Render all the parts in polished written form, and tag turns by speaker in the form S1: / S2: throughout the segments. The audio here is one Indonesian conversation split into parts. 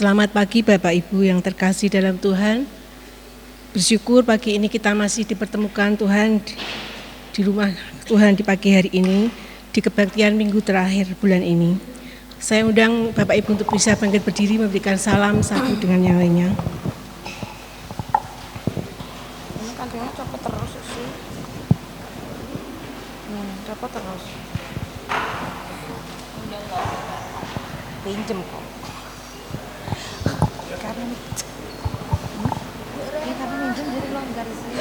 S1: Selamat pagi Bapak Ibu yang terkasih dalam Tuhan. Bersyukur pagi ini kita masih dipertemukan Tuhan di rumah Tuhan di pagi hari ini, di kebaktian minggu terakhir bulan ini. Saya undang Bapak Ibu untuk bisa bangkit berdiri memberikan salam satu dengan yang lainnya.
S2: Ini kantinnya copot terus sih. Copot terus. Udah enggak pinjem kok. Karena minjem jadi longgar sih.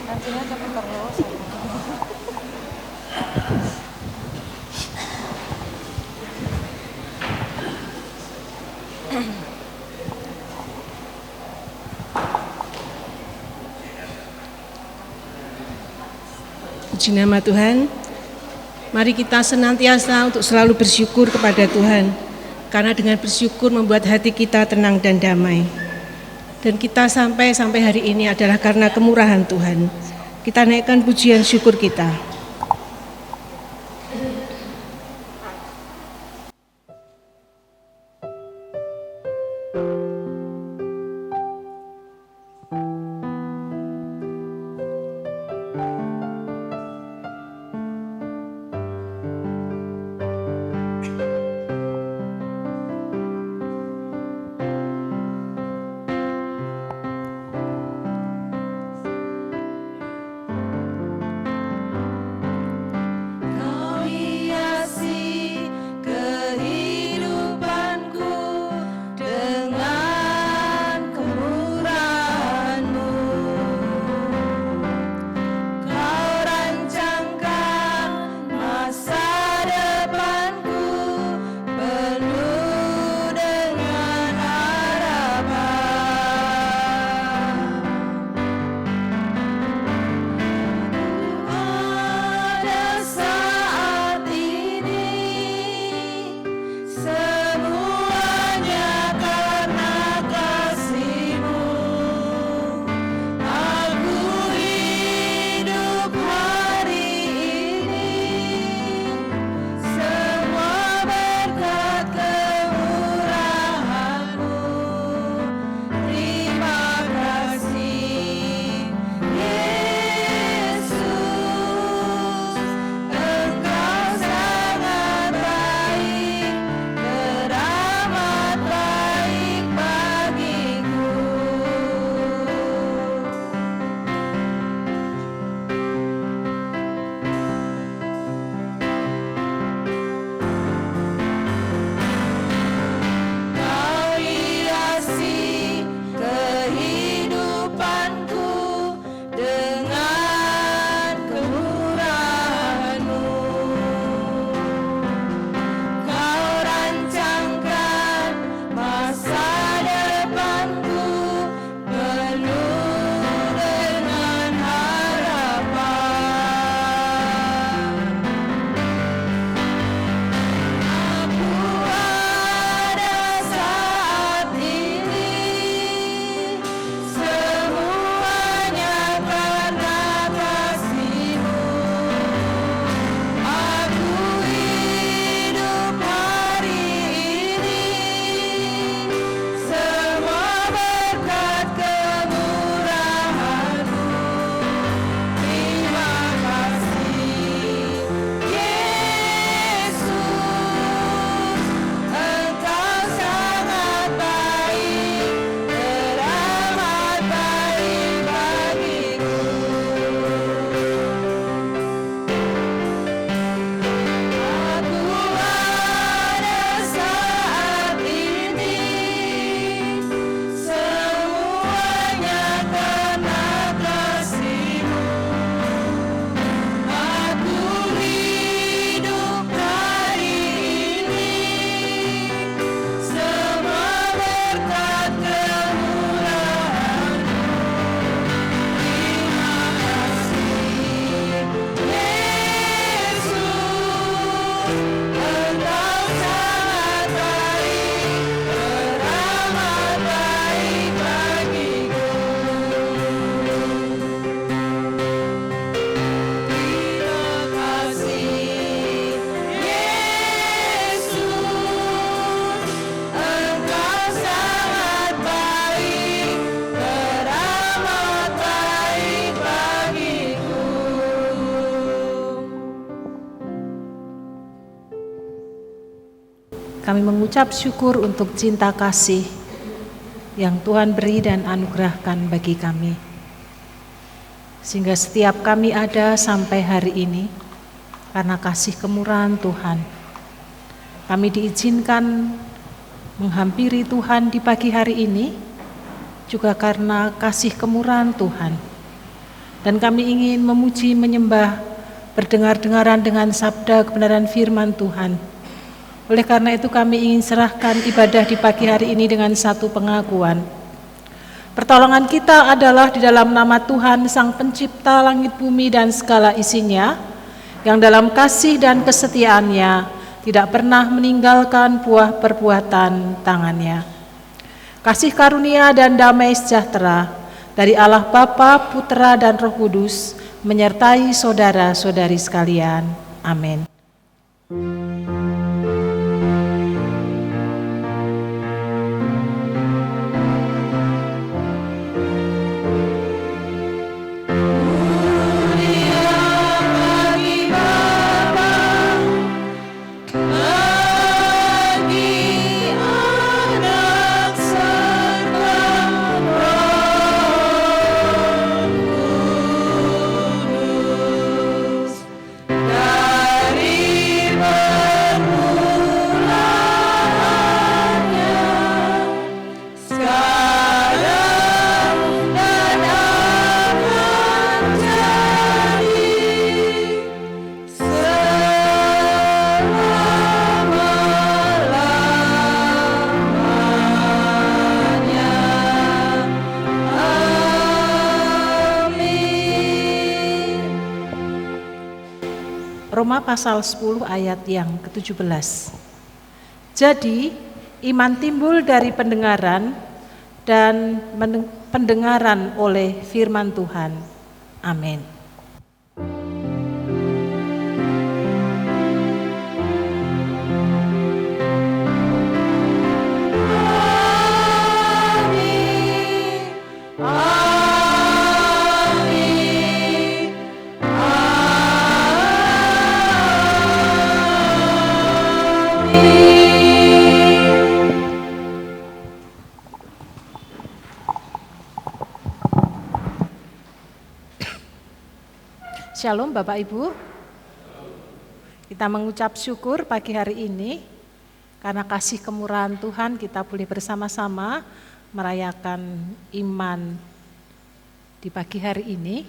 S2: Kantinnya copot terus.
S1: Puji nama Tuhan. Mari kita senantiasa untuk selalu bersyukur kepada Tuhan, karena dengan bersyukur membuat hati kita tenang dan damai. Dan kita sampai hari ini adalah karena kemurahan Tuhan. Kita naikkan pujian syukur kita.
S3: kami mengucap syukur untuk cinta kasih yang Tuhan beri dan anugerahkan bagi kami. Sehingga setiap kami ada sampai hari ini karena kasih kemurahan Tuhan. Kami diizinkan menghampiri Tuhan di pagi hari ini juga karena kasih kemurahan Tuhan. Dan kami ingin memuji, menyembah, berdengar-dengaran dengan sabda kebenaran firman Tuhan. Oleh karena itu kami ingin serahkan ibadah di pagi hari ini dengan satu pengakuan. Pertolongan kita adalah di dalam nama Tuhan Sang Pencipta langit bumi dan segala isinya, yang dalam kasih dan kesetiaannya tidak pernah meninggalkan buah perbuatan tangannya. Kasih karunia dan damai sejahtera dari Allah Bapa, Putra dan Roh Kudus menyertai saudara-saudari sekalian. Amin. Roma pasal 10 ayat yang ke-17. Jadi iman timbul dari pendengaran dan pendengaran oleh firman Tuhan. Amin. Shalom Bapak Ibu, kita mengucap syukur pagi hari ini karena kasih kemurahan Tuhan kita boleh bersama-sama merayakan iman di pagi hari ini.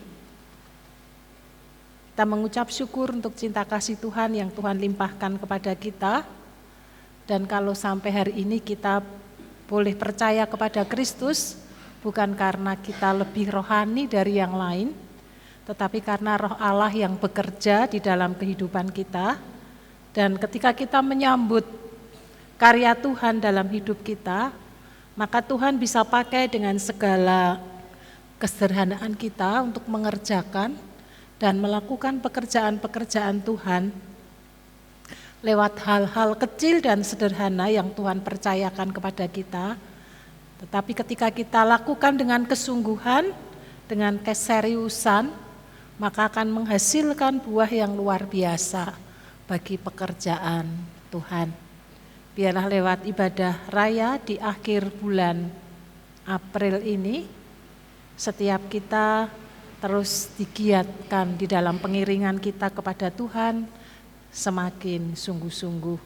S3: Kita mengucap syukur untuk cinta kasih Tuhan yang Tuhan limpahkan kepada kita, dan kalau sampai hari ini kita boleh percaya kepada Kristus bukan karena kita lebih rohani dari yang lain, tetapi karena Roh Allah yang bekerja di dalam kehidupan kita. Dan ketika kita menyambut karya Tuhan dalam hidup kita, maka Tuhan bisa pakai dengan segala kesederhanaan kita untuk mengerjakan dan melakukan pekerjaan-pekerjaan Tuhan lewat hal-hal kecil dan sederhana yang Tuhan percayakan kepada kita. Tetapi ketika kita lakukan dengan kesungguhan, dengan keseriusan, maka akan menghasilkan buah yang luar biasa bagi pekerjaan Tuhan. Biarlah lewat ibadah raya di akhir bulan April ini, setiap kita terus digiatkan di dalam pengiringan kita kepada Tuhan, semakin sungguh-sungguh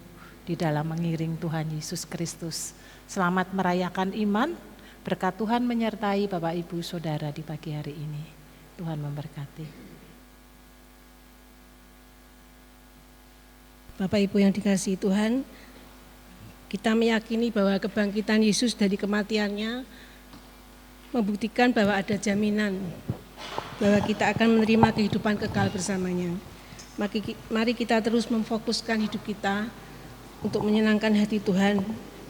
S3: di dalam mengiring Tuhan Yesus Kristus. Selamat merayakan iman, berkat Tuhan menyertai Bapak Ibu Saudara di pagi hari ini. Tuhan memberkati.
S1: Bapak Ibu yang dikasihi Tuhan, kita meyakini bahwa kebangkitan Yesus dari kematiannya membuktikan bahwa ada jaminan bahwa kita akan menerima kehidupan kekal bersamanya. Mari kita terus memfokuskan hidup kita untuk menyenangkan hati Tuhan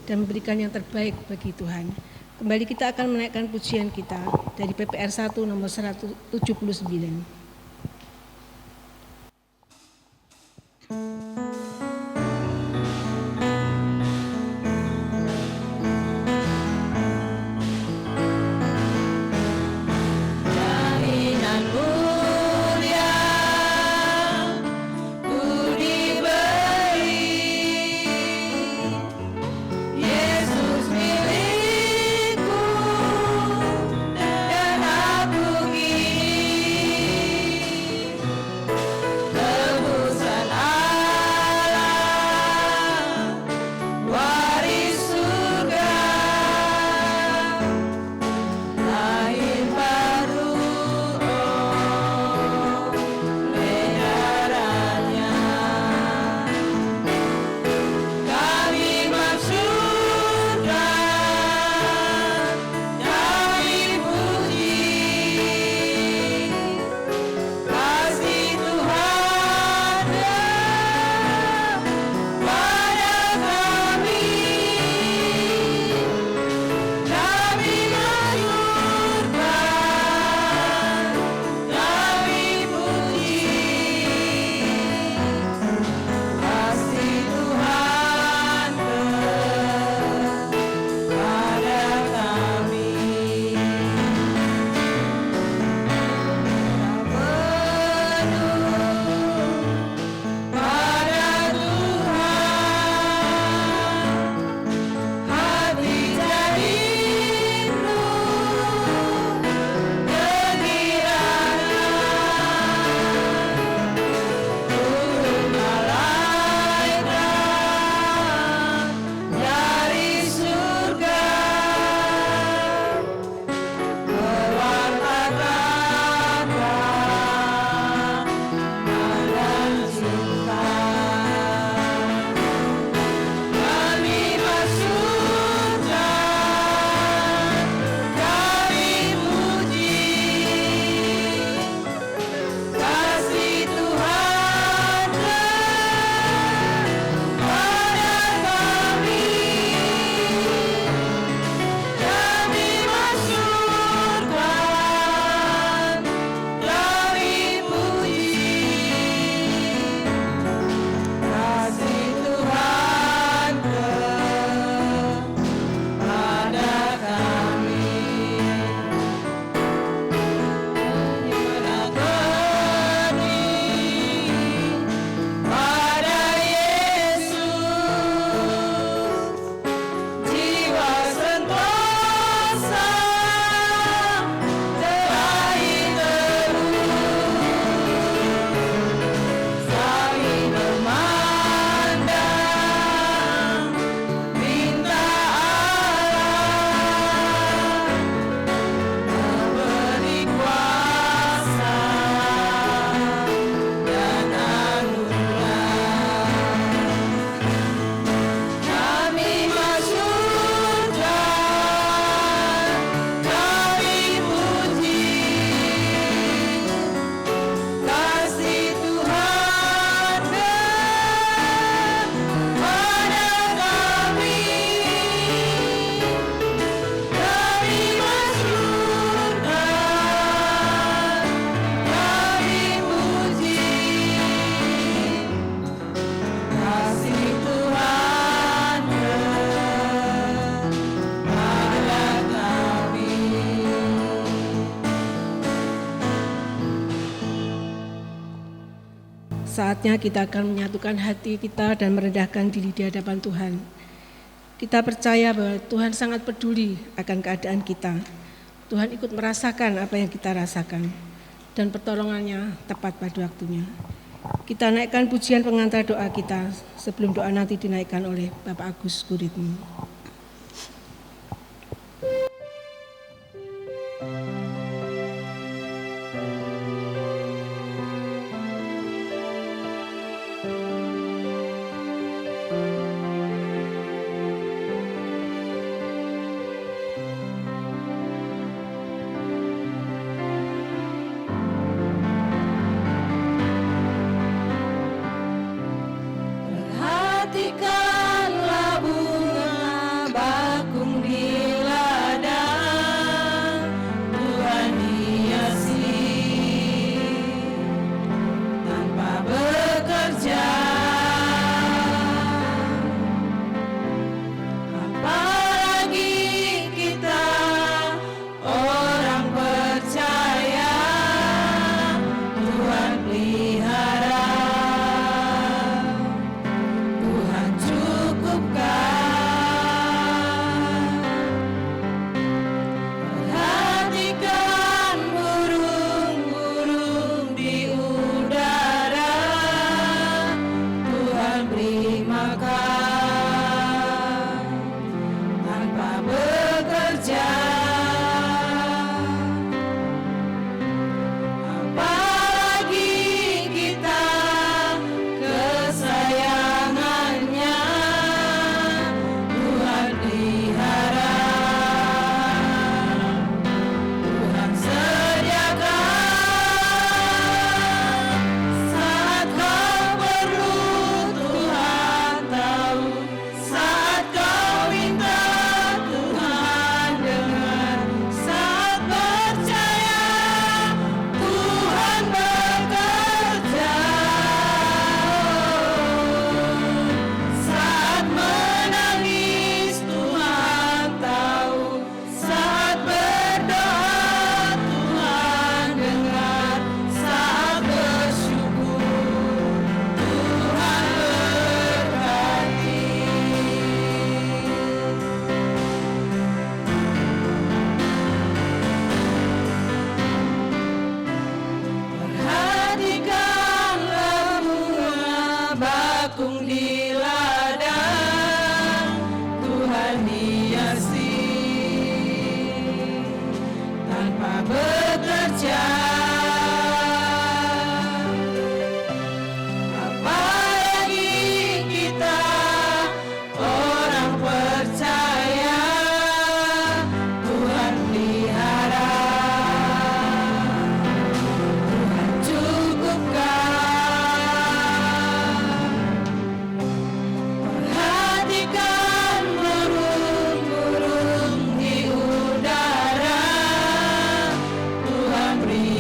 S1: dan memberikan yang terbaik bagi Tuhan. Kembali kita akan menaikkan pujian kita dari PPR 1 nomor 179. saatnya kita akan menyatukan hati kita dan merendahkan diri di hadapan Tuhan. Kita percaya bahwa Tuhan sangat peduli akan keadaan kita. Tuhan ikut merasakan apa yang kita rasakan, dan pertolongannya tepat pada waktunya. Kita naikkan pujian pengantar doa kita sebelum doa nanti dinaikkan oleh Bapak Agus Guritmi.
S4: Perhatikanlah bunga bakung di ladang, Tuhan hiasi tanpa bekerja. Apalagi kita orang percaya, Tuhan pelihara, Tuhan cukupkan. Perhatikan burung-burung di udara, Tuhan beri makan tanpa bekerja. Apalagi kita kesayangannya, Tuhan pelihara, Tuhan sediakan. Saat kau perlu, Tuhan tahu. Saat kau minta, Tuhan dengar. Saat percaya, Tuhan bekerja. Saat menangis, Tuhan tahu. Saat berdoa, Tuhan dengar. Saat bersyukur, Tuhan berkati. Perhatikanlah bunga bakung di ladang, Tuhan hiasi tanpa bekerja. Apalagi kita orang percaya, Tuhan pelihara, Tuhan cukupkan. Perhatikan burung-burung di udara, Tuhan beri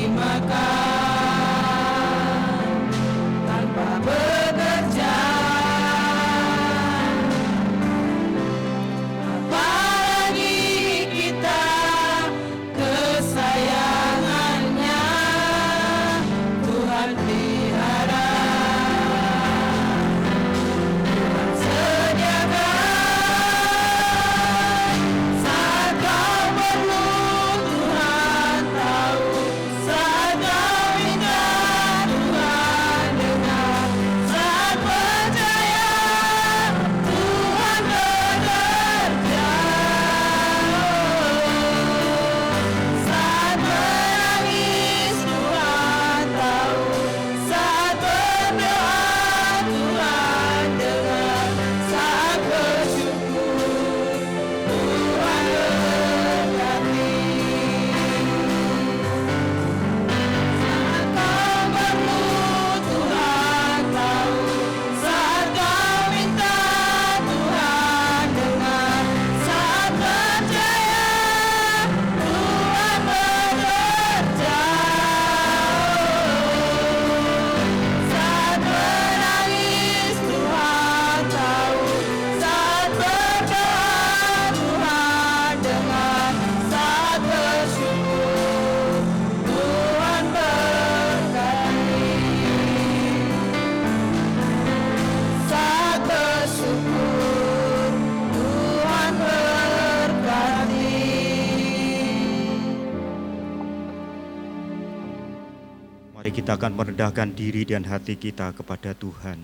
S5: Mari kita akan merendahkan diri dan hati kita kepada Tuhan.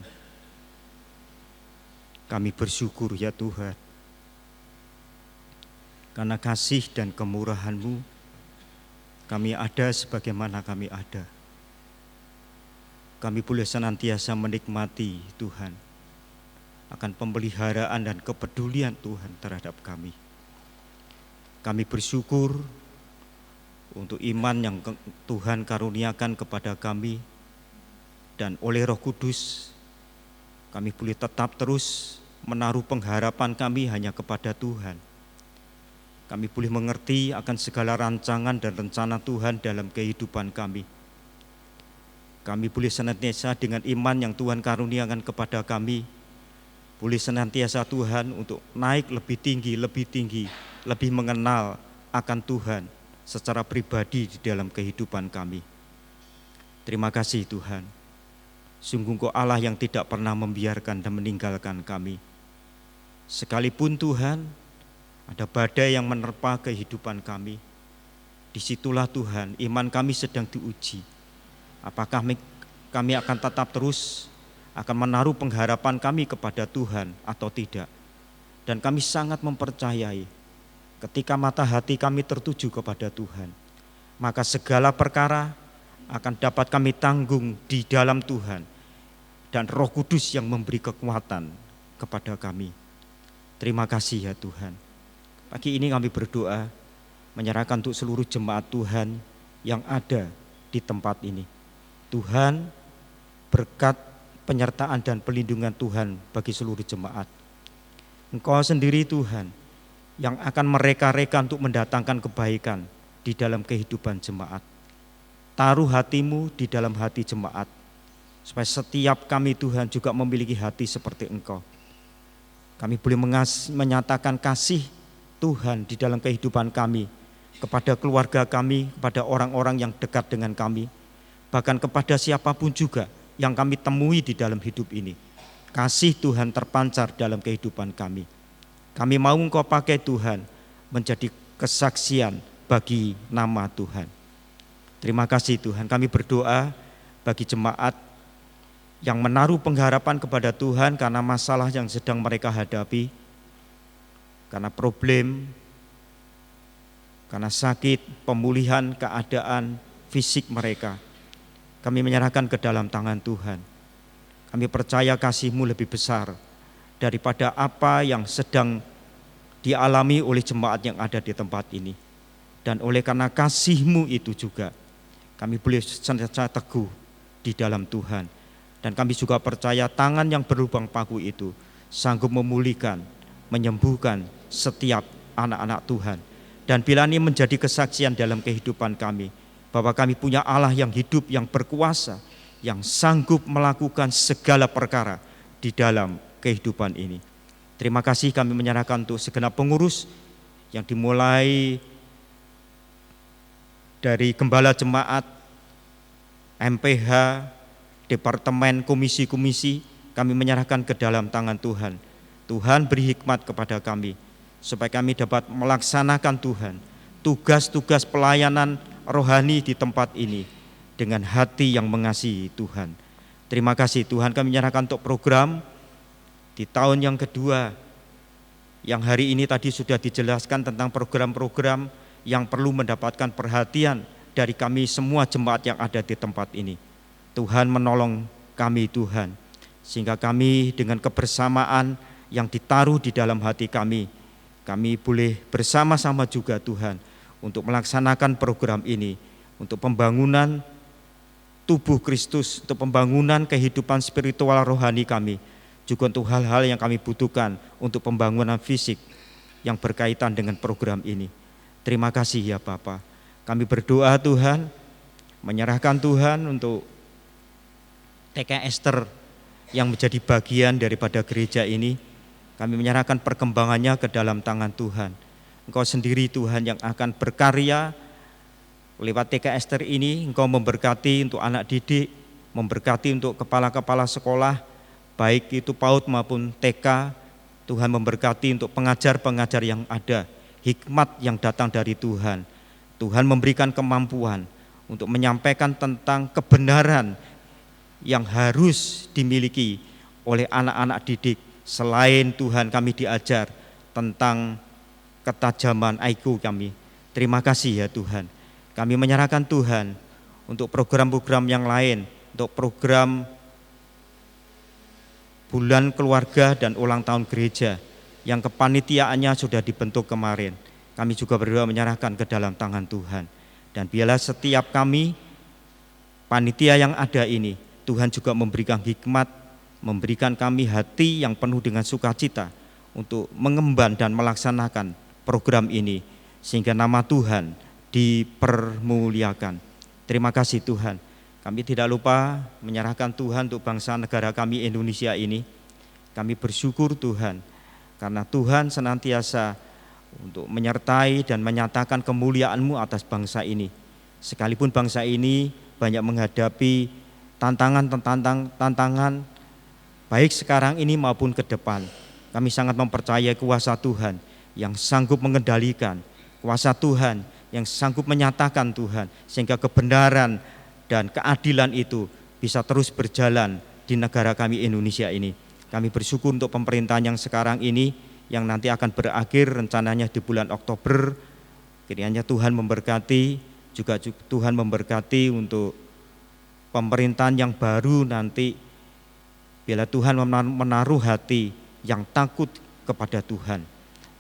S5: Kami bersyukur ya Tuhan, karena kasih dan kemurahan-Mu kami ada sebagaimana kami ada. Kami boleh senantiasa menikmati Tuhan akan pemeliharaan dan kepedulian Tuhan terhadap kami. Kami bersyukur untuk iman yang Tuhan karuniakan kepada kami, dan oleh Roh Kudus kami boleh tetap terus menaruh pengharapan kami hanya kepada Tuhan. Kami boleh mengerti akan segala rancangan dan rencana Tuhan dalam kehidupan kami. Kami boleh senantiasa dengan iman yang Tuhan karuniakan kepada kami, boleh senantiasa Tuhan untuk naik lebih tinggi, lebih mengenal akan Tuhan secara pribadi di dalam kehidupan kami. Terima kasih Tuhan. Sungguh Engkau Allah yang tidak pernah membiarkan dan meninggalkan kami. Sekalipun Tuhan ada badai yang menerpa kehidupan kami, disitulah Tuhan iman kami sedang diuji. Apakah kami akan tetap terus akan menaruh pengharapan kami kepada Tuhan atau tidak. Dan kami sangat mempercayai ketika mata hati kami tertuju kepada Tuhan, maka segala perkara akan dapat kami tanggung di dalam Tuhan, dan Roh Kudus yang memberi kekuatan kepada kami. Terima kasih ya Tuhan. Pagi ini kami berdoa menyerahkan untuk seluruh jemaat Tuhan yang ada di tempat ini. Tuhan, berkat penyertaan dan pelindungan Tuhan bagi seluruh jemaat. Engkau sendiri Tuhan yang akan mereka-reka untuk mendatangkan kebaikan di dalam kehidupan jemaat. Taruh hatimu di dalam hati jemaat, supaya setiap kami Tuhan juga memiliki hati seperti Engkau. Kami boleh menyatakan kasih Tuhan di dalam kehidupan kami, kepada keluarga kami, kepada orang-orang yang dekat dengan kami, bahkan kepada siapapun juga yang kami temui di dalam hidup ini. Kasih Tuhan terpancar dalam kehidupan kami. Kami mau Engkau pakai Tuhan menjadi kesaksian bagi nama Tuhan. Terima kasih Tuhan. Kami berdoa bagi jemaat yang menaruh pengharapan kepada Tuhan karena masalah yang sedang mereka hadapi, karena problem, karena sakit, pemulihan keadaan fisik mereka. Kami menyerahkan ke dalam tangan Tuhan. Kami percaya kasih-Mu lebih besar daripada apa yang sedang dialami oleh jemaat yang ada di tempat ini. Dan oleh karena kasih-Mu itu juga, kami boleh senantiasa teguh di dalam Tuhan. Dan kami juga percaya tangan yang berlubang paku itu sanggup memulihkan, menyembuhkan setiap anak-anak Tuhan. Dan bila ini menjadi kesaksian dalam kehidupan kami, bahwa kami punya Allah yang hidup, yang berkuasa, yang sanggup melakukan segala perkara di dalam kehidupan ini. Terima kasih kami menyerahkan untuk segenap pengurus yang dimulai dari gembala jemaat, MPH, departemen, komisi-komisi, kami menyerahkan ke dalam tangan Tuhan. Tuhan beri hikmat kepada kami, supaya kami dapat melaksanakan Tuhan tugas-tugas pelayanan rohani di tempat ini dengan hati yang mengasihi Tuhan. Terima kasih Tuhan, kami menyerahkan untuk program di tahun yang kedua, yang hari ini tadi sudah dijelaskan tentang program-program yang perlu mendapatkan perhatian dari kami semua jemaat yang ada di tempat ini. Tuhan menolong kami Tuhan, sehingga kami dengan kebersamaan yang ditaruh di dalam hati kami boleh bersama-sama juga Tuhan untuk melaksanakan program ini, untuk pembangunan tubuh Kristus, untuk pembangunan kehidupan spiritual rohani kami, juga untuk hal-hal yang kami butuhkan untuk pembangunan fisik yang berkaitan dengan program ini. Terima kasih ya Bapa. Kami berdoa Tuhan, menyerahkan Tuhan untuk TK Ester yang menjadi bagian daripada gereja ini. Kami menyerahkan perkembangannya ke dalam tangan Tuhan. Engkau sendiri Tuhan yang akan berkarya lewat TK Ester ini. Engkau memberkati untuk anak didik, memberkati untuk kepala-kepala sekolah, baik itu PAUD maupun TK. Tuhan memberkati untuk pengajar-pengajar yang ada, hikmat yang datang dari Tuhan. Tuhan memberikan kemampuan untuk menyampaikan tentang kebenaran yang harus dimiliki oleh anak-anak didik. Selain Tuhan kami diajar tentang ketajaman IQ kami. Terima kasih ya Tuhan. Kami menyerahkan Tuhan untuk program-program yang lain, untuk program bulan keluarga dan ulang tahun gereja yang kepanitiaannya sudah dibentuk kemarin. Kami juga berdoa menyerahkan ke dalam tangan Tuhan. Dan biarlah setiap kami, panitia yang ada ini, Tuhan juga memberikan hikmat, memberikan kami hati yang penuh dengan sukacita untuk mengemban dan melaksanakan program ini, sehingga nama Tuhan dipermuliakan. Terima kasih Tuhan. Kami tidak lupa menyerahkan Tuhan untuk bangsa negara kami Indonesia ini. Kami bersyukur Tuhan, karena Tuhan senantiasa untuk menyertai dan menyatakan kemuliaan-Mu atas bangsa ini. Sekalipun bangsa ini banyak menghadapi tantangan baik sekarang ini maupun ke depan. Kami sangat mempercayai kuasa Tuhan yang sanggup mengendalikan, kuasa Tuhan yang sanggup menyatakan Tuhan, sehingga kebenaran dan keadilan itu bisa terus berjalan di negara kami Indonesia ini. Kami bersyukur untuk pemerintahan yang sekarang ini, yang nanti akan berakhir rencananya di bulan Oktober. Kiranya Tuhan memberkati, juga Tuhan memberkati untuk pemerintahan yang baru nanti. Bila Tuhan menaruh hati yang takut kepada Tuhan.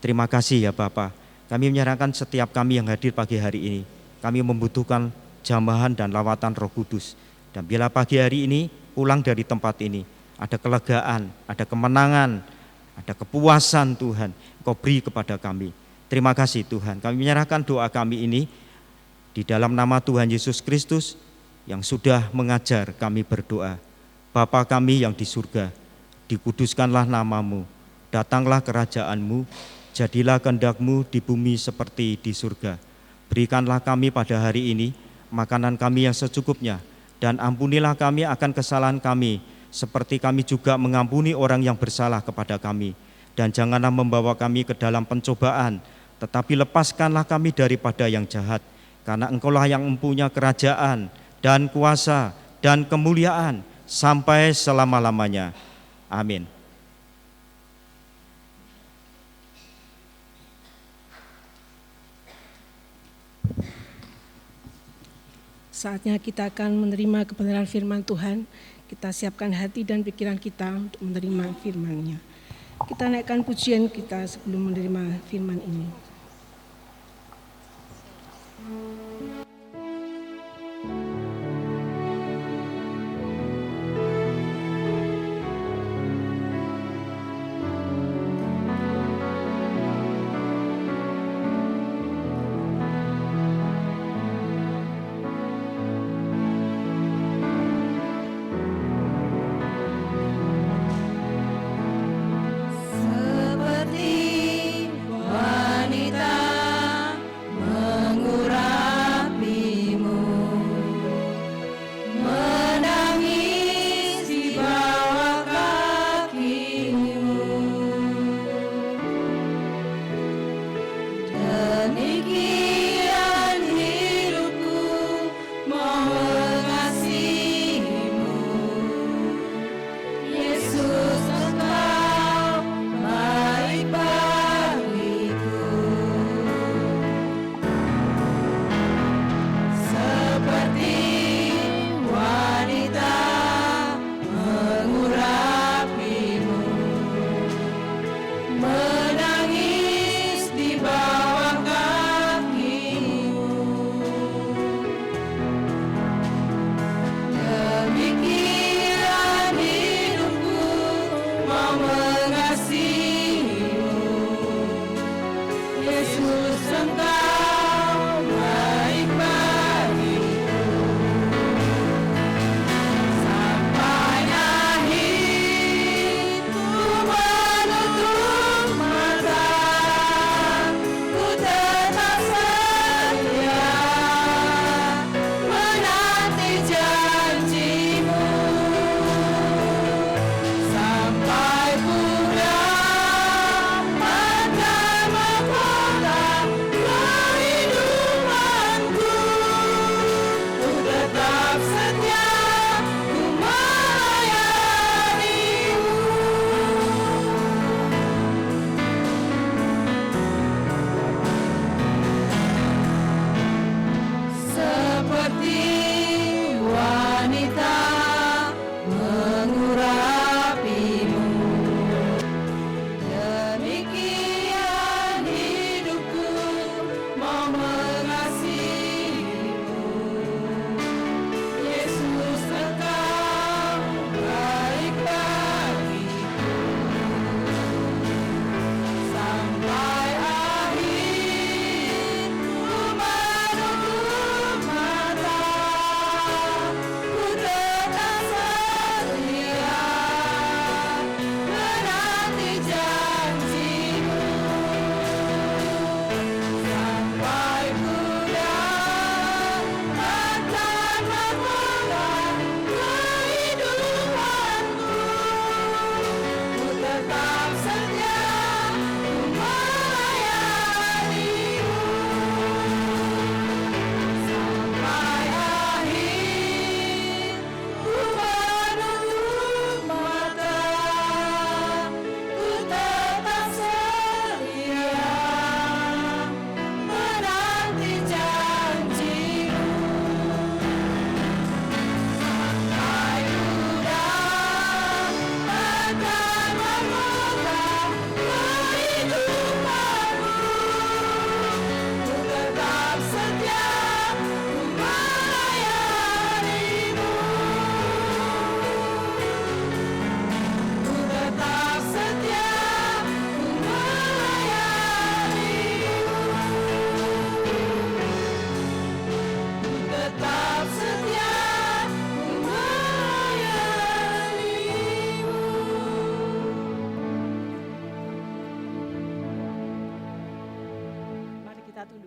S5: Terima kasih ya Bapa. Kami menyerahkan setiap kami yang hadir pagi hari ini. Kami membutuhkan jamahan dan lawatan Roh Kudus. Dan bila pagi hari ini pulang dari tempat ini, ada kelegaan, ada kemenangan, ada kepuasan Tuhan, Kau beri kepada kami. Terima kasih Tuhan. Kami menyerahkan doa kami ini di dalam nama Tuhan Yesus Kristus yang sudah mengajar kami berdoa. Bapa kami yang di surga, dikuduskanlah nama-Mu, datanglah kerajaan-Mu, jadilah kehendak-Mu di bumi seperti di surga. Berikanlah kami pada hari ini makanan kami yang secukupnya, dan ampunilah kami akan kesalahan kami, seperti kami juga mengampuni orang yang bersalah kepada kami. Dan janganlah membawa kami ke dalam pencobaan, tetapi lepaskanlah kami daripada yang jahat. Karena Engkaulah yang mempunyai kerajaan dan kuasa dan kemuliaan sampai selama-lamanya. Amin.
S1: Saatnya kita akan menerima kebenaran firman Tuhan. Kita siapkan hati dan pikiran kita untuk menerima firman-Nya. Kita naikkan pujian kita sebelum menerima firman ini.
S4: Seperti wanita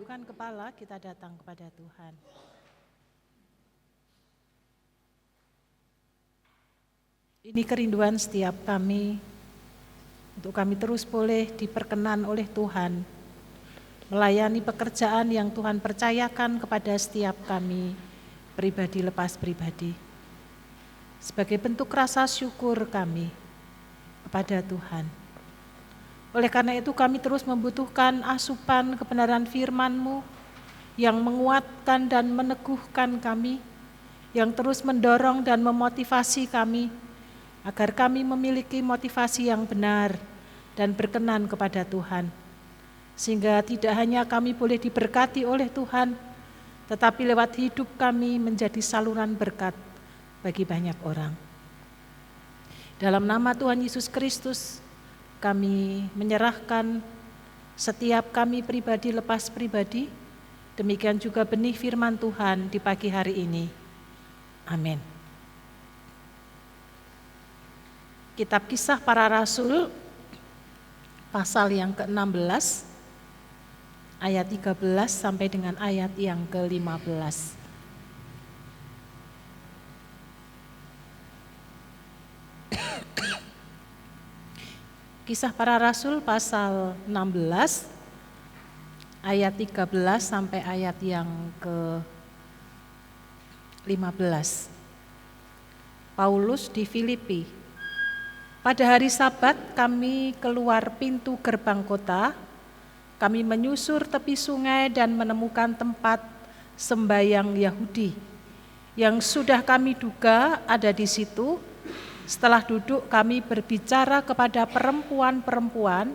S3: menundukkan kepala, kita datang kepada Tuhan. Ini kerinduan setiap kami, untuk kami terus boleh diperkenan oleh Tuhan, melayani pekerjaan yang Tuhan percayakan kepada setiap kami, pribadi lepas pribadi. Sebagai bentuk rasa syukur kami kepada Tuhan. Oleh karena itu kami terus membutuhkan asupan kebenaran firman-Mu yang menguatkan dan meneguhkan kami, yang terus mendorong dan memotivasi kami, agar kami memiliki motivasi yang benar dan berkenan kepada Tuhan. Sehingga tidak hanya kami boleh diberkati oleh Tuhan, tetapi lewat hidup kami menjadi saluran berkat bagi banyak orang. Dalam nama Tuhan Yesus Kristus, kami menyerahkan setiap kami pribadi lepas pribadi, demikian juga benih firman Tuhan di pagi hari ini. Amin. Kitab Kisah Para Rasul, pasal yang ke-16, ayat 13 sampai dengan ayat yang ke-15. Kisah Para Rasul pasal 16 ayat 13 sampai ayat yang ke-15. Paulus di Filipi. Pada hari Sabat kami keluar pintu gerbang kota, kami menyusur tepi sungai dan menemukan tempat sembayang Yahudi yang sudah kami duga ada di situ. Setelah duduk kami berbicara kepada perempuan-perempuan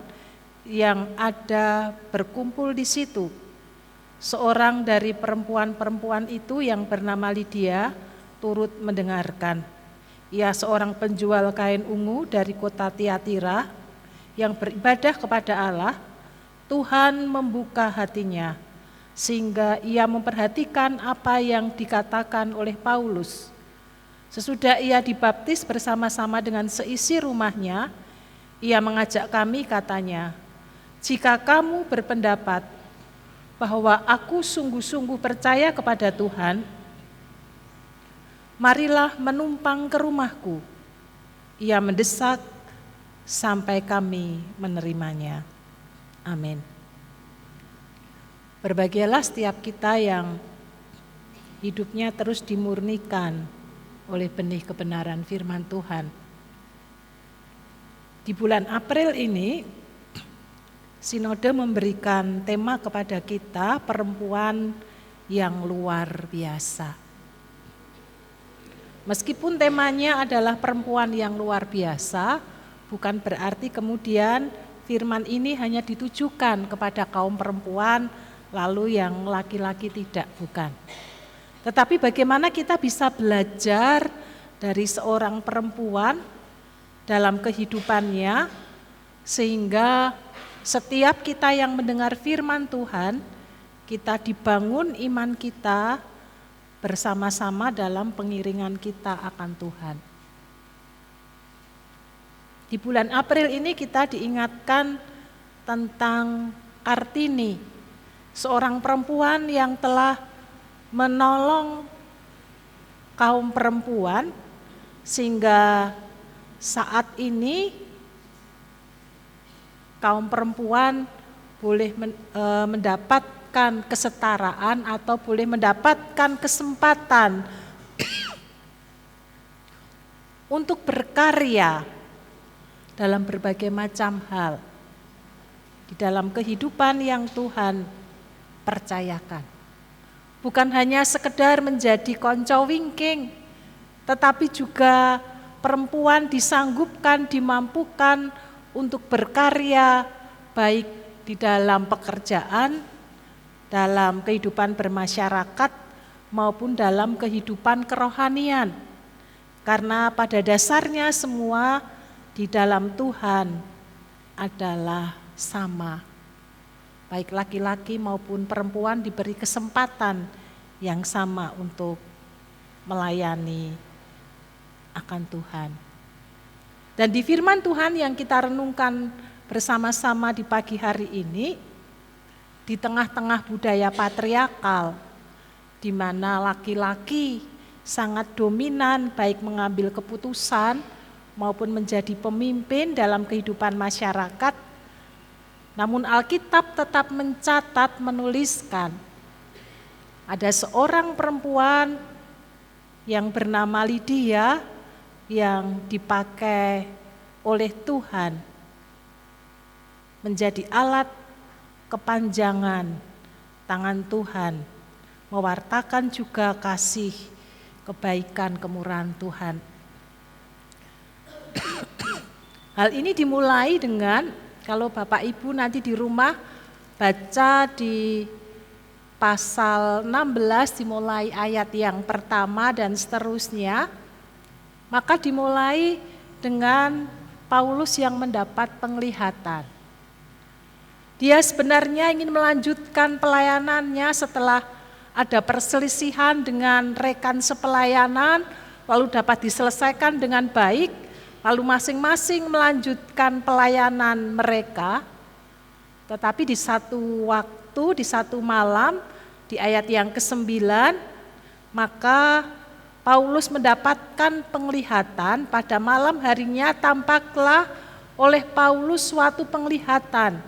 S3: yang ada berkumpul di situ. Seorang dari perempuan-perempuan itu yang bernama Lydia turut mendengarkan. Ia seorang penjual kain ungu dari kota Tiatira yang beribadah kepada Allah. Tuhan membuka hatinya sehingga ia memperhatikan apa yang dikatakan oleh Paulus. Sesudah ia dibaptis bersama-sama dengan seisi rumahnya, ia mengajak kami, katanya, "Jika kamu berpendapat bahwa aku sungguh-sungguh percaya kepada Tuhan, marilah menumpang ke rumahku." Ia mendesak sampai kami menerimanya. Amin. Berbahagialah setiap kita yang hidupnya terus dimurnikan oleh benih kebenaran firman Tuhan. Di bulan April ini, Sinode memberikan tema kepada kita, perempuan yang luar biasa. Meskipun temanya adalah perempuan yang luar biasa, bukan berarti kemudian firman ini hanya ditujukan kepada kaum perempuan, lalu yang laki-laki tidak, bukan. Tetapi bagaimana kita bisa belajar dari seorang perempuan dalam kehidupannya, sehingga setiap kita yang mendengar firman Tuhan, kita dibangun iman kita bersama-sama dalam pengiringan kita akan Tuhan. Di bulan April ini kita diingatkan tentang Kartini, seorang perempuan yang telah menolong kaum perempuan sehingga saat ini kaum perempuan boleh mendapatkan kesetaraan atau boleh mendapatkan kesempatan untuk berkarya dalam berbagai macam hal di dalam kehidupan yang Tuhan percayakan. Bukan hanya sekedar menjadi konco wingking, tetapi juga perempuan disanggupkan, dimampukan untuk berkarya baik di dalam pekerjaan, dalam kehidupan bermasyarakat, maupun dalam kehidupan kerohanian. Karena pada dasarnya semua di dalam Tuhan adalah sama. Baik laki-laki maupun perempuan diberi kesempatan yang sama untuk melayani akan Tuhan. Dan di firman Tuhan yang kita renungkan bersama-sama di pagi hari ini, di tengah-tengah budaya patriarkal, di mana laki-laki sangat dominan baik mengambil keputusan maupun menjadi pemimpin dalam kehidupan masyarakat. Namun Alkitab tetap mencatat, menuliskan ada seorang perempuan yang bernama Lydia yang dipakai oleh Tuhan menjadi alat kepanjangan tangan Tuhan, mewartakan juga kasih, kebaikan, kemurahan Tuhan. Hal ini dimulai dengan, kalau Bapak Ibu nanti di rumah baca di pasal 16 dimulai ayat yang pertama dan seterusnya, maka dimulai dengan Paulus yang mendapat penglihatan. Dia sebenarnya ingin melanjutkan pelayanannya setelah ada perselisihan dengan rekan sepelayanan, lalu dapat diselesaikan dengan baik, lalu masing-masing melanjutkan pelayanan mereka. Tetapi di satu waktu, di satu malam, di ayat yang ke-9, maka Paulus mendapatkan penglihatan. Pada malam harinya tampaklah oleh Paulus suatu penglihatan.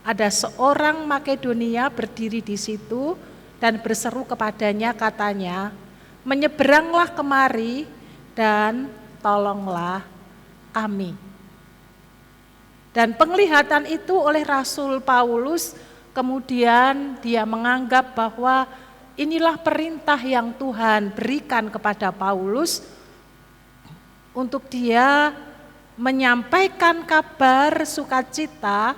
S3: Ada seorang Makedonia berdiri di situ dan berseru kepadanya, katanya, "Menyeberanglah kemari dan tolonglah kami." Dan penglihatan itu oleh Rasul Paulus, kemudian dia menganggap bahwa inilah perintah yang Tuhan berikan kepada Paulus untuk dia menyampaikan kabar sukacita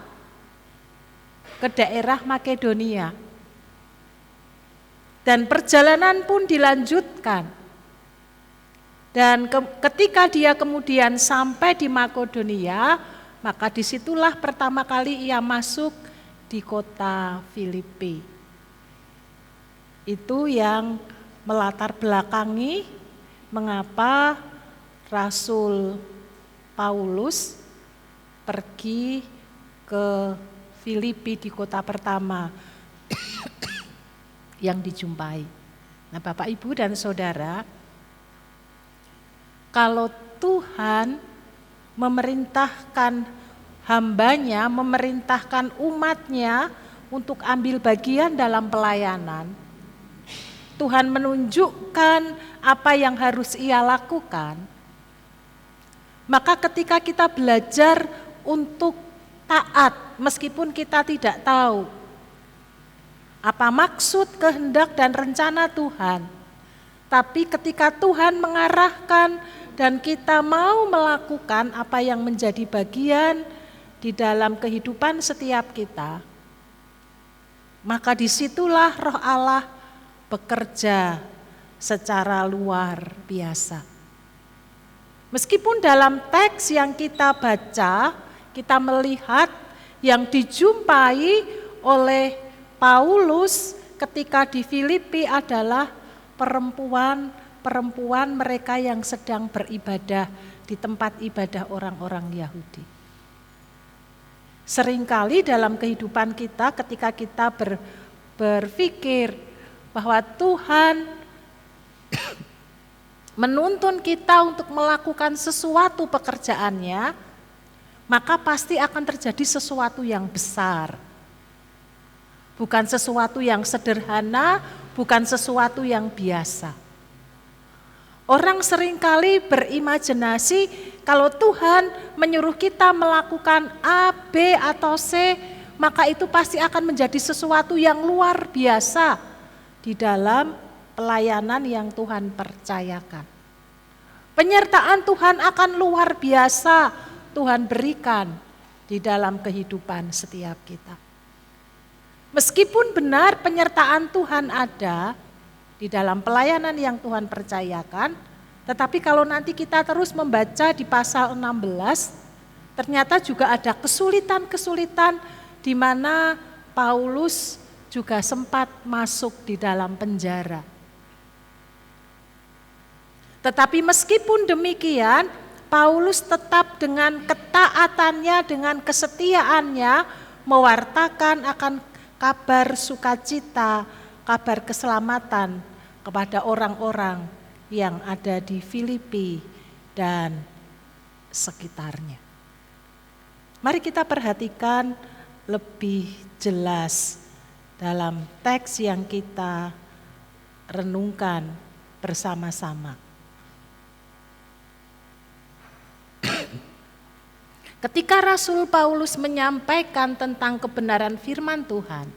S3: ke daerah Makedonia. Dan perjalanan pun dilanjutkan. Dan ketika dia kemudian sampai di Makedonia, maka disitulah pertama kali ia masuk di kota Filipi. Itu yang melatar belakangi mengapa Rasul Paulus pergi ke Filipi di kota pertama yang dijumpai. Nah, Bapak, Ibu, dan Saudara, kalau Tuhan memerintahkan hambanya, memerintahkan umatnya untuk ambil bagian dalam pelayanan, Tuhan menunjukkan apa yang harus ia lakukan, maka ketika kita belajar untuk taat, meskipun kita tidak tahu apa maksud, kehendak, dan rencana Tuhan, tapi ketika Tuhan mengarahkan dan kita mau melakukan apa yang menjadi bagian di dalam kehidupan setiap kita, maka disitulah Roh Allah bekerja secara luar biasa. Meskipun dalam teks yang kita baca, kita melihat yang dijumpai oleh Paulus ketika di Filipi adalah perempuan mereka yang sedang beribadah di tempat ibadah orang-orang Yahudi. Seringkali dalam kehidupan kita ketika kita berpikir bahwa Tuhan menuntun kita untuk melakukan sesuatu pekerjaannya, maka pasti akan terjadi sesuatu yang besar. Bukan sesuatu yang sederhana, bukan sesuatu yang biasa. Orang seringkali berimajinasi kalau Tuhan menyuruh kita melakukan A, B, atau C, maka itu pasti akan menjadi sesuatu yang luar biasa di dalam pelayanan yang Tuhan percayakan. Penyertaan Tuhan akan luar biasa Tuhan berikan di dalam kehidupan setiap kita. Meskipun benar penyertaan Tuhan ada di dalam pelayanan yang Tuhan percayakan, tetapi kalau nanti kita terus membaca di pasal 16, ternyata juga ada kesulitan-kesulitan di mana Paulus juga sempat masuk di dalam penjara. Tetapi meskipun demikian, Paulus tetap dengan ketaatannya, dengan kesetiaannya mewartakan akan kabar sukacita, kabar keselamatan kepada orang-orang yang ada di Filipi dan sekitarnya. Mari kita perhatikan lebih jelas dalam teks yang kita renungkan bersama-sama. Ketika Rasul Paulus menyampaikan tentang kebenaran firman Tuhan,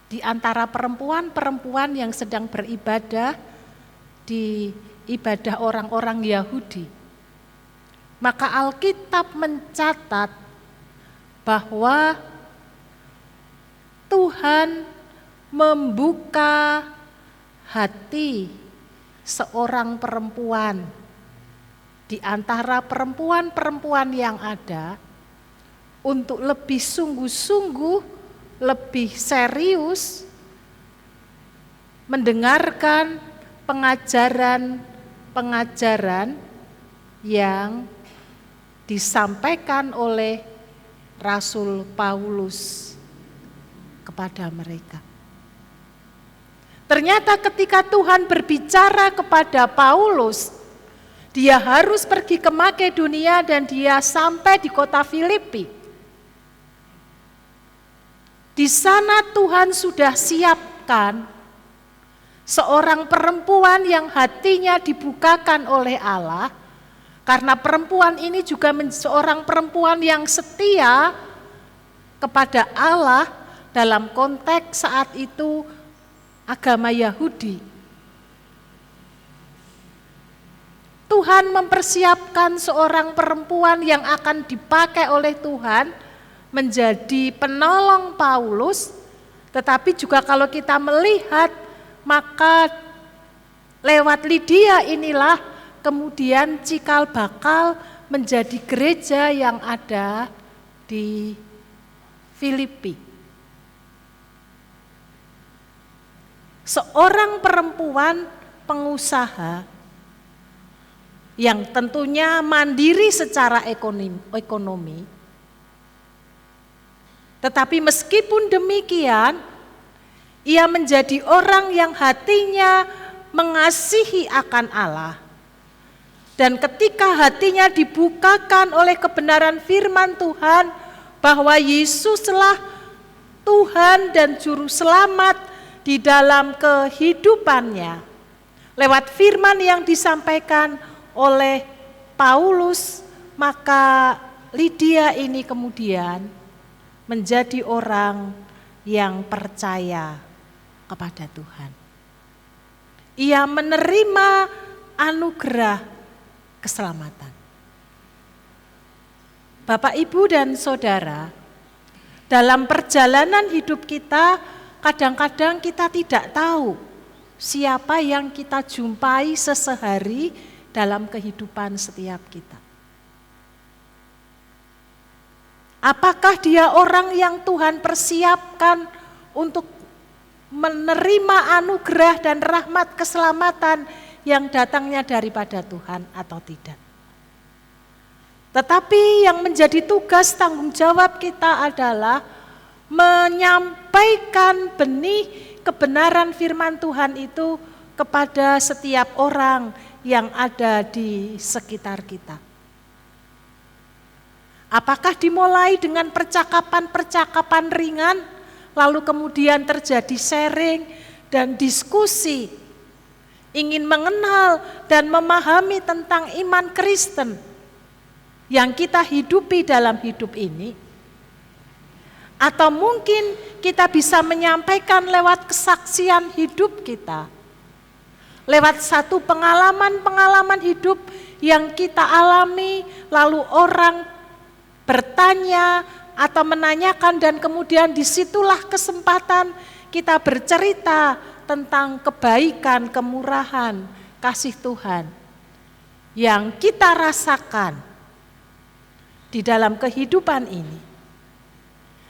S3: di antara perempuan-perempuan yang sedang beribadah di ibadah orang-orang Yahudi, maka Alkitab mencatat bahwa Tuhan membuka hati seorang perempuan di antara perempuan-perempuan yang ada untuk lebih sungguh-sungguh, lebih serius mendengarkan pengajaran-pengajaran yang disampaikan oleh Rasul Paulus kepada mereka. Ternyata ketika Tuhan berbicara kepada Paulus, dia harus pergi ke Makedonia dan dia sampai di kota Filipi. Di sana Tuhan sudah siapkan seorang perempuan yang hatinya dibukakan oleh Allah, karena perempuan ini juga seorang perempuan yang setia kepada Allah dalam konteks saat itu agama Yahudi. Tuhan mempersiapkan seorang perempuan yang akan dipakai oleh Tuhan menjadi penolong Paulus, tetapi juga kalau kita melihat maka lewat Lydia inilah kemudian cikal bakal menjadi gereja yang ada di Filipi. Seorang perempuan pengusaha yang tentunya mandiri secara ekonomi. Tetapi meskipun demikian, ia menjadi orang yang hatinya mengasihi akan Allah. Dan ketika hatinya dibukakan oleh kebenaran firman Tuhan bahwa Yesuslah Tuhan dan Juru Selamat di dalam kehidupannya, lewat firman yang disampaikan oleh Paulus, maka Lydia ini kemudian menjadi orang yang percaya kepada Tuhan. Ia menerima anugerah keselamatan. Bapak, Ibu, dan Saudara, dalam perjalanan hidup kita, kadang-kadang kita tidak tahu siapa yang kita jumpai sesehari dalam kehidupan setiap kita. Apakah dia orang yang Tuhan persiapkan untuk menerima anugerah dan rahmat keselamatan yang datangnya daripada Tuhan atau tidak? Tetapi yang menjadi tugas tanggung jawab kita adalah menyampaikan benih kebenaran firman Tuhan itu kepada setiap orang yang ada di sekitar kita. Apakah dimulai dengan percakapan-percakapan ringan, lalu kemudian terjadi sharing dan diskusi, ingin mengenal dan memahami tentang iman Kristen yang kita hidupi dalam hidup ini? Atau mungkin kita bisa menyampaikan lewat kesaksian hidup kita, lewat satu pengalaman-pengalaman hidup yang kita alami, lalu orang bertanya atau menanyakan dan kemudian disitulah kesempatan kita bercerita tentang kebaikan, kemurahan, kasih Tuhan yang kita rasakan di dalam kehidupan ini.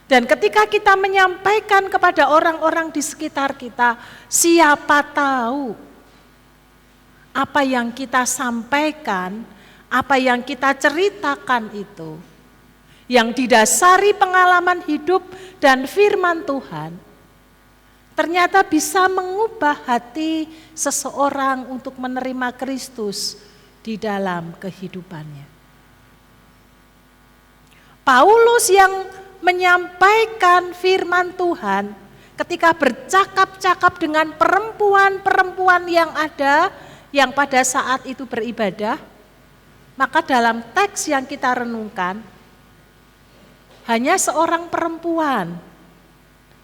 S3: Dan ketika kita menyampaikan kepada orang-orang di sekitar kita, siapa tahu apa yang kita sampaikan, apa yang kita ceritakan itu yang didasari pengalaman hidup dan firman Tuhan, ternyata bisa mengubah hati seseorang untuk menerima Kristus di dalam kehidupannya. Paulus yang menyampaikan firman Tuhan ketika bercakap-cakap dengan perempuan-perempuan yang ada, yang pada saat itu beribadah, maka dalam teks yang kita renungkan, hanya seorang perempuan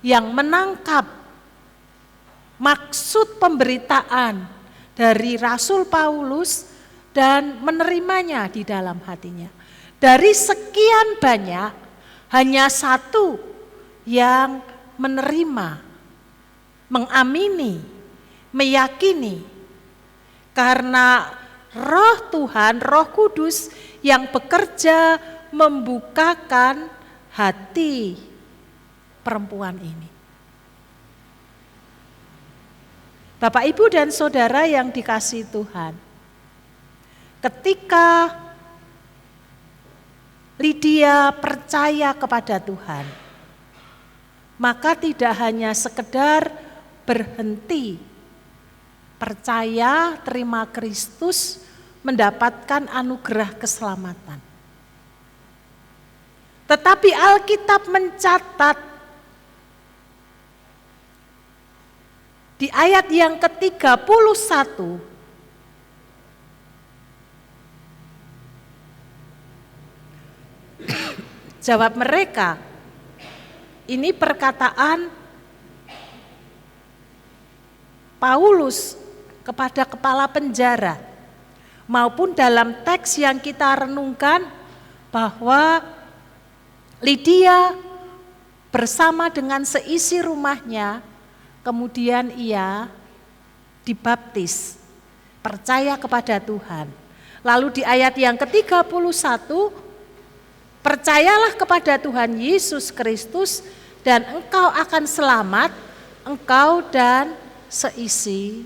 S3: yang menangkap maksud pemberitaan dari Rasul Paulus dan menerimanya di dalam hatinya. Dari sekian banyak, hanya satu yang menerima, mengamini, meyakini, karena Roh Tuhan, Roh Kudus yang bekerja membukakan hati perempuan ini. Bapak, Ibu, dan Saudara yang dikasihi Tuhan, ketika Lydia percaya kepada Tuhan, maka tidak hanya sekedar berhenti percaya, terima Kristus, mendapatkan anugerah keselamatan. Tetapi Alkitab mencatat di ayat yang ke-31, jawab mereka, ini perkataan Paulus kepada kepala penjara, maupun dalam teks yang kita renungkan bahwa Lydia bersama dengan seisi rumahnya, kemudian ia dibaptis, percaya kepada Tuhan. Lalu di ayat yang ke-31, percayalah kepada Tuhan Yesus Kristus dan engkau akan selamat, engkau dan seisi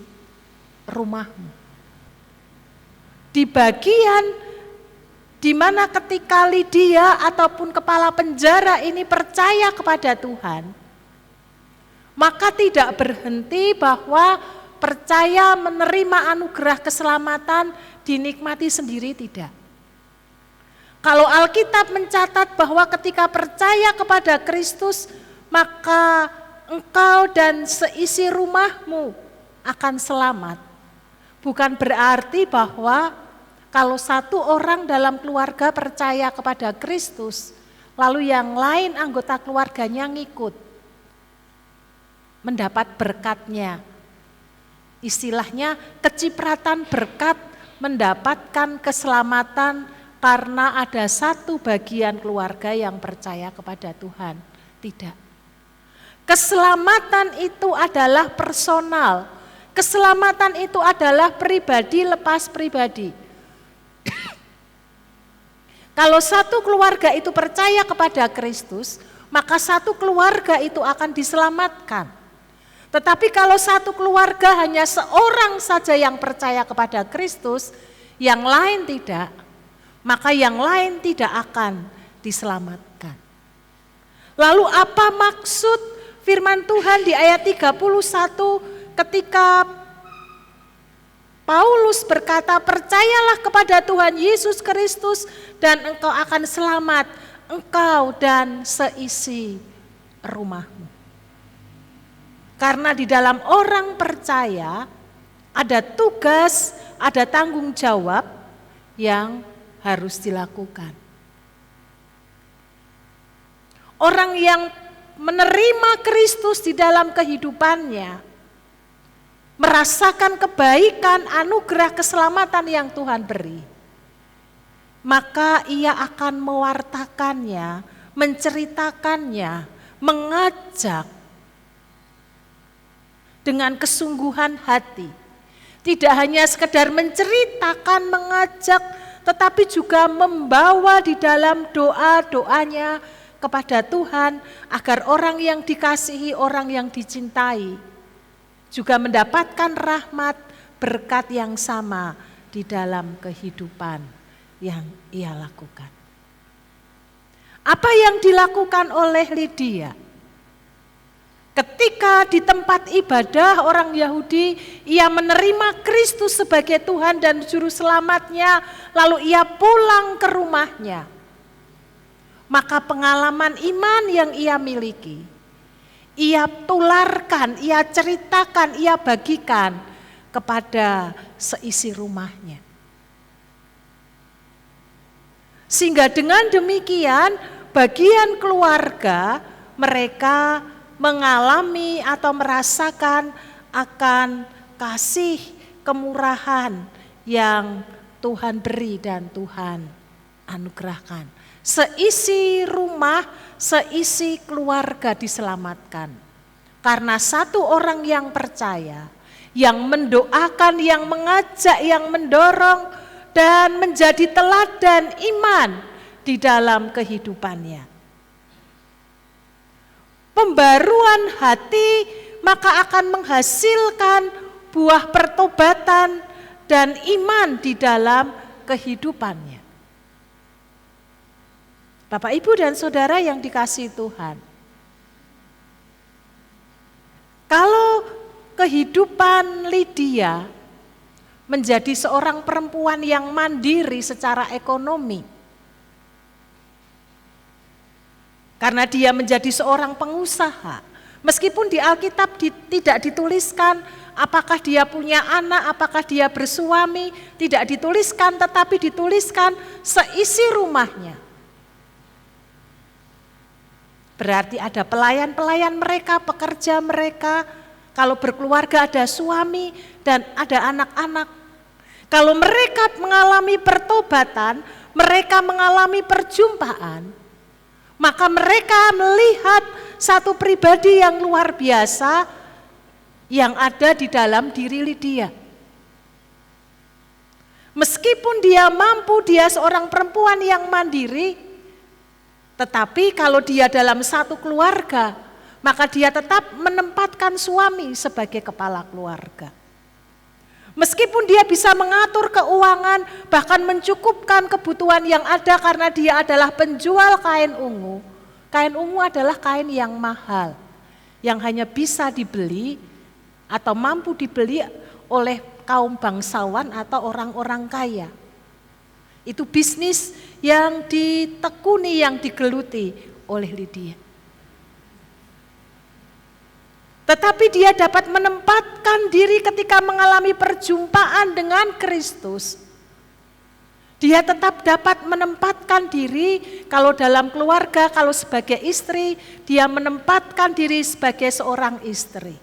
S3: rumahmu. Di bagian di mana ketika Lydia ataupun kepala penjara ini percaya kepada Tuhan, maka tidak berhenti bahwa percaya menerima anugerah keselamatan dinikmati sendiri, tidak. Kalau Alkitab mencatat bahwa ketika percaya kepada Kristus, maka engkau dan seisi rumahmu akan selamat. Bukan berarti bahwa kalau satu orang dalam keluarga percaya kepada Kristus, lalu yang lain anggota keluarganya ngikut, mendapat berkatnya. Istilahnya kecipratan berkat, mendapatkan keselamatan karena ada satu bagian keluarga yang percaya kepada Tuhan. Tidak. Keselamatan itu adalah personal. Keselamatan itu adalah pribadi lepas pribadi. Kalau satu keluarga itu percaya kepada Kristus, maka satu keluarga itu akan diselamatkan. Tetapi kalau satu keluarga hanya seorang saja yang percaya kepada Kristus, yang lain tidak, maka yang lain tidak akan diselamatkan. Lalu apa maksud firman Tuhan di ayat 31 ketika Paulus berkata, percayalah kepada Tuhan Yesus Kristus dan engkau akan selamat, engkau dan seisi rumahmu. Karena di dalam orang percaya ada tugas, ada tanggung jawab yang harus dilakukan. Orang yang menerima Kristus di dalam kehidupannya, merasakan kebaikan, anugerah keselamatan yang Tuhan beri, maka ia akan mewartakannya, menceritakannya, mengajak dengan kesungguhan hati. Tidak hanya sekedar menceritakan, mengajak, tetapi juga membawa di dalam doa-doanya kepada Tuhan agar orang yang dikasihi, orang yang dicintai juga mendapatkan rahmat, berkat yang sama di dalam kehidupan yang ia lakukan. Apa yang dilakukan oleh Lydia? Ketika di tempat ibadah orang Yahudi, ia menerima Kristus sebagai Tuhan dan Juru Selamatnya, lalu ia pulang ke rumahnya. Maka pengalaman iman yang ia miliki, ia tularkan, ia ceritakan, ia bagikan kepada seisi rumahnya. Sehingga dengan demikian bagian keluarga mereka mengalami atau merasakan akan kasih kemurahan yang Tuhan beri dan Tuhan anugerahkan. Seisi rumah, seisi keluarga diselamatkan. Karena satu orang yang percaya, yang mendoakan, yang mengajak, yang mendorong, dan menjadi teladan iman di dalam kehidupannya. Pembaruan hati maka akan menghasilkan buah pertobatan dan iman di dalam kehidupannya. Bapak, Ibu, dan Saudara yang dikasihi Tuhan, kalau kehidupan Lydia menjadi seorang perempuan yang mandiri secara ekonomi, karena dia menjadi seorang pengusaha, meskipun di Alkitab tidak dituliskan apakah dia punya anak, apakah dia bersuami, tidak dituliskan, tetapi dituliskan seisi rumahnya. Berarti ada pelayan-pelayan mereka, pekerja mereka, kalau berkeluarga ada suami dan ada anak-anak. Kalau mereka mengalami pertobatan, mereka mengalami perjumpaan, maka mereka melihat satu pribadi yang luar biasa yang ada di dalam diri Lydia. Meskipun dia mampu, dia seorang perempuan yang mandiri, tetapi kalau dia dalam satu keluarga, maka dia tetap menempatkan suami sebagai kepala keluarga. Meskipun dia bisa mengatur keuangan, bahkan mencukupkan kebutuhan yang ada karena dia adalah penjual kain ungu. Kain ungu adalah kain yang mahal, yang hanya bisa dibeli atau mampu dibeli oleh kaum bangsawan atau orang-orang kaya. Itu bisnis yang ditekuni, yang digeluti oleh Lydia. Tetapi dia dapat menempatkan diri ketika mengalami perjumpaan dengan Kristus. Dia tetap dapat menempatkan diri kalau dalam keluarga, kalau sebagai istri, dia menempatkan diri sebagai seorang istri.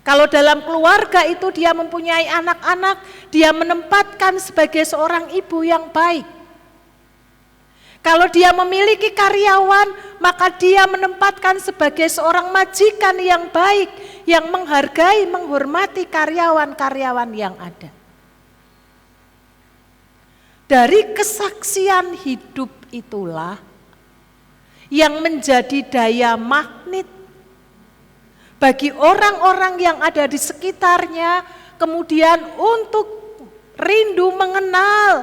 S3: Kalau dalam keluarga itu dia mempunyai anak-anak, dia menempatkan sebagai seorang ibu yang baik. Kalau dia memiliki karyawan, maka dia menempatkan sebagai seorang majikan yang baik, yang menghargai, menghormati karyawan-karyawan yang ada. Dari kesaksian hidup itulah yang menjadi daya magnet bagi orang-orang yang ada di sekitarnya, kemudian untuk rindu mengenal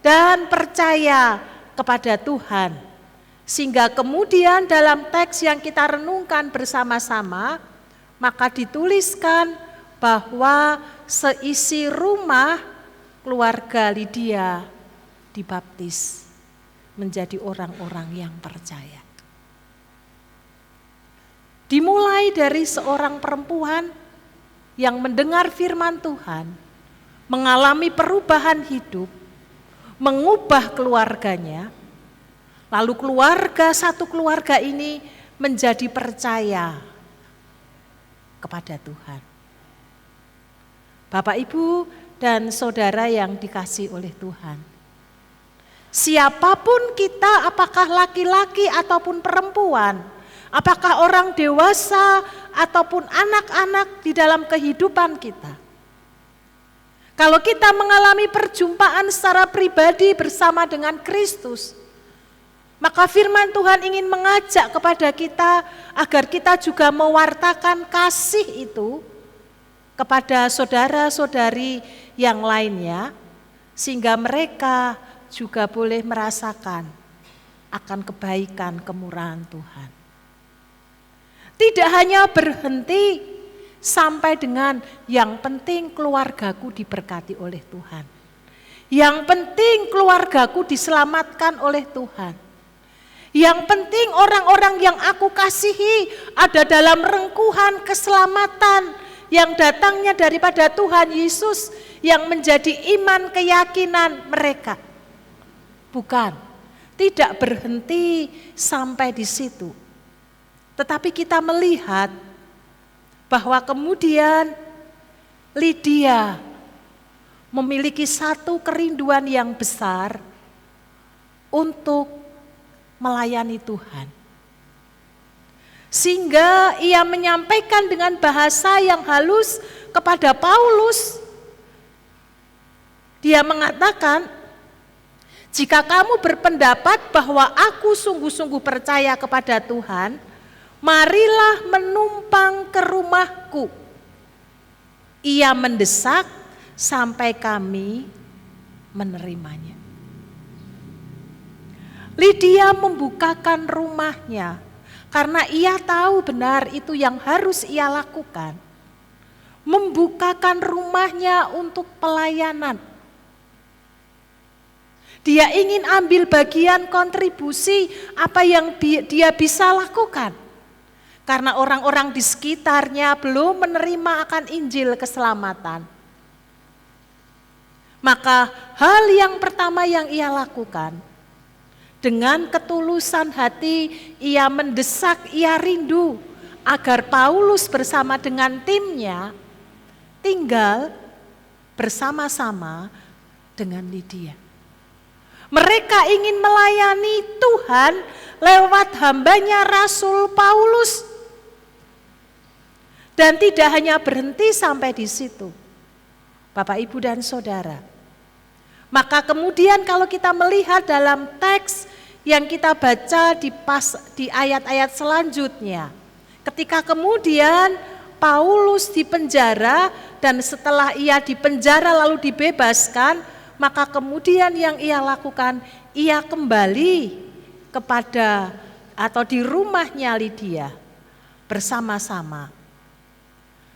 S3: dan percaya kepada Tuhan. Sehingga kemudian dalam teks yang kita renungkan bersama-sama, maka dituliskan bahwa seisi rumah keluarga Lydia dibaptis menjadi orang-orang yang percaya. Dimulai dari seorang perempuan yang mendengar firman Tuhan, mengalami perubahan hidup, mengubah keluarganya, lalu satu keluarga ini menjadi percaya kepada Tuhan. Bapak, Ibu, dan Saudara yang dikasihi oleh Tuhan, siapapun kita, apakah laki-laki ataupun perempuan, apakah orang dewasa ataupun anak-anak di dalam kehidupan kita, kalau kita mengalami perjumpaan secara pribadi bersama dengan Kristus, maka firman Tuhan ingin mengajak kepada kita agar kita juga mewartakan kasih itu kepada saudara-saudari yang lainnya, sehingga mereka juga boleh merasakan akan kebaikan kemurahan Tuhan. Tidak hanya berhenti sampai dengan yang penting keluargaku diberkati oleh Tuhan. Yang penting keluargaku diselamatkan oleh Tuhan. Yang penting orang-orang yang aku kasihi ada dalam rengkuhan keselamatan yang datangnya daripada Tuhan Yesus yang menjadi iman keyakinan mereka. Bukan, tidak berhenti sampai di situ. Tetapi kita melihat bahwa kemudian Lydia memiliki satu kerinduan yang besar untuk melayani Tuhan. Sehingga ia menyampaikan dengan bahasa yang halus kepada Paulus. Dia mengatakan, jika kamu berpendapat bahwa aku sungguh-sungguh percaya kepada Tuhan, marilah menumpang ke rumahku. Ia mendesak sampai kami menerimanya. Lydia membukakan rumahnya karena ia tahu benar itu yang harus ia lakukan. Membukakan rumahnya untuk pelayanan. Dia ingin ambil bagian kontribusi apa yang dia bisa lakukan. Karena orang-orang di sekitarnya belum menerima akan Injil keselamatan. Maka hal yang pertama yang ia lakukan, dengan ketulusan hati ia mendesak, ia rindu agar Paulus bersama dengan timnya tinggal bersama-sama dengan Lydia. Mereka ingin melayani Tuhan lewat hambanya Rasul Paulus. Dan tidak hanya berhenti sampai di situ, Bapak, Ibu, dan Saudara. Maka kemudian kalau kita melihat dalam teks yang kita baca di ayat-ayat selanjutnya, ketika kemudian Paulus dipenjara dan setelah ia dipenjara lalu dibebaskan, maka kemudian yang ia lakukan, ia kembali kepada atau di rumahnya Lydia bersama-sama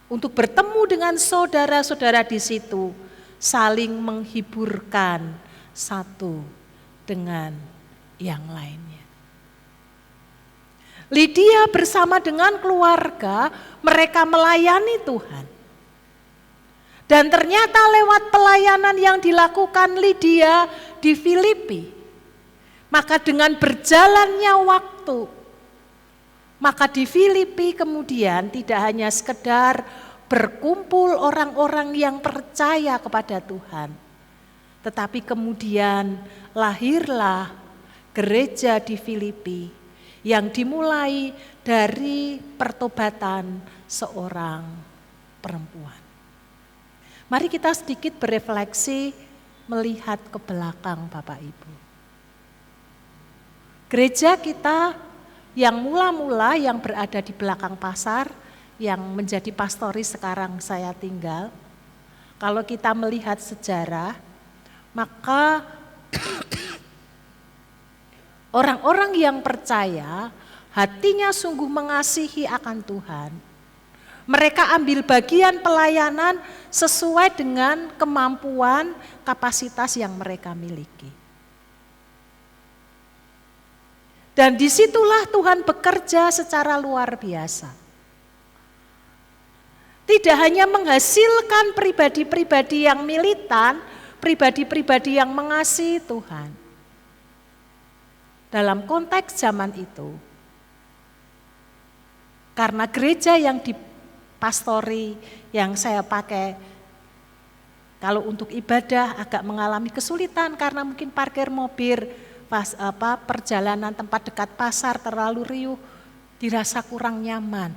S3: untuk bertemu dengan saudara-saudara di situ, saling menghiburkan satu dengan yang lainnya. Lydia bersama dengan keluarga, mereka melayani Tuhan. Dan ternyata lewat pelayanan yang dilakukan Lydia di Filipi, maka dengan berjalannya waktu, maka di Filipi kemudian tidak hanya sekedar berkumpul orang-orang yang percaya kepada Tuhan, tetapi kemudian lahirlah gereja di Filipi yang dimulai dari pertobatan seorang perempuan. Mari kita sedikit berefleksi melihat ke belakang, Bapak Ibu. Gereja kita yang mula-mula yang berada di belakang pasar, yang menjadi pastoris sekarang saya tinggal, kalau kita melihat sejarah, maka orang-orang yang percaya, hatinya sungguh mengasihi akan Tuhan, mereka ambil bagian pelayanan sesuai dengan kemampuan, kapasitas yang mereka miliki. Dan disitulah Tuhan bekerja secara luar biasa. Tidak hanya menghasilkan pribadi-pribadi yang militan, pribadi-pribadi yang mengasihi Tuhan. Dalam konteks zaman itu, karena gereja yang dipastori, yang saya pakai, kalau untuk ibadah agak mengalami kesulitan karena mungkin parkir mobil, perjalanan tempat dekat pasar terlalu riuh, dirasa kurang nyaman.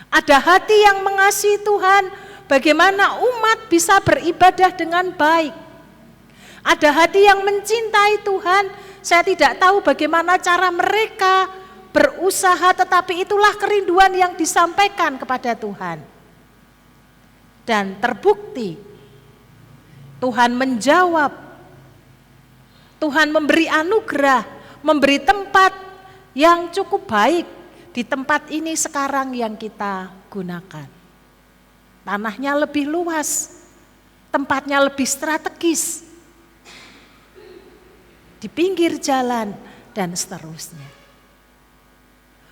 S3: Ada hati yang mengasihi Tuhan, bagaimana umat bisa beribadah dengan baik. Ada hati yang mencintai Tuhan, saya tidak tahu bagaimana cara mereka berusaha, tetapi itulah kerinduan yang disampaikan kepada Tuhan. Dan terbukti, Tuhan menjawab, Tuhan memberi anugerah, memberi tempat yang cukup baik di tempat ini sekarang yang kita gunakan. Tanahnya lebih luas, tempatnya lebih strategis, di pinggir jalan dan seterusnya.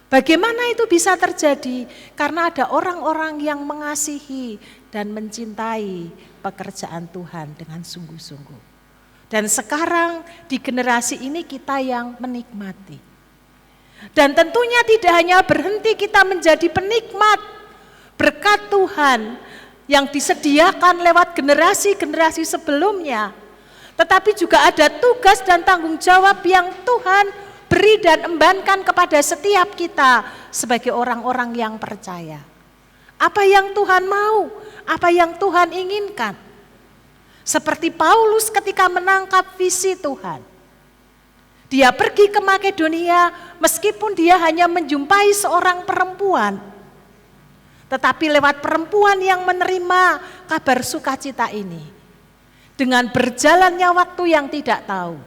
S3: Bagaimana itu bisa terjadi? Karena ada orang-orang yang mengasihi dan mencintai pekerjaan Tuhan dengan sungguh-sungguh. Dan sekarang di generasi ini kita yang menikmati. Dan tentunya tidak hanya berhenti kita menjadi penikmat berkat Tuhan yang disediakan lewat generasi-generasi sebelumnya, tetapi juga ada tugas dan tanggung jawab yang Tuhan beri dan embankan kepada setiap kita sebagai orang-orang yang percaya. Apa yang Tuhan mau, apa yang Tuhan inginkan. Seperti Paulus ketika menangkap visi Tuhan. Dia pergi ke Makedonia meskipun dia hanya menjumpai seorang perempuan. Tetapi lewat perempuan yang menerima kabar sukacita ini, dengan berjalannya waktu yang tidak tahu,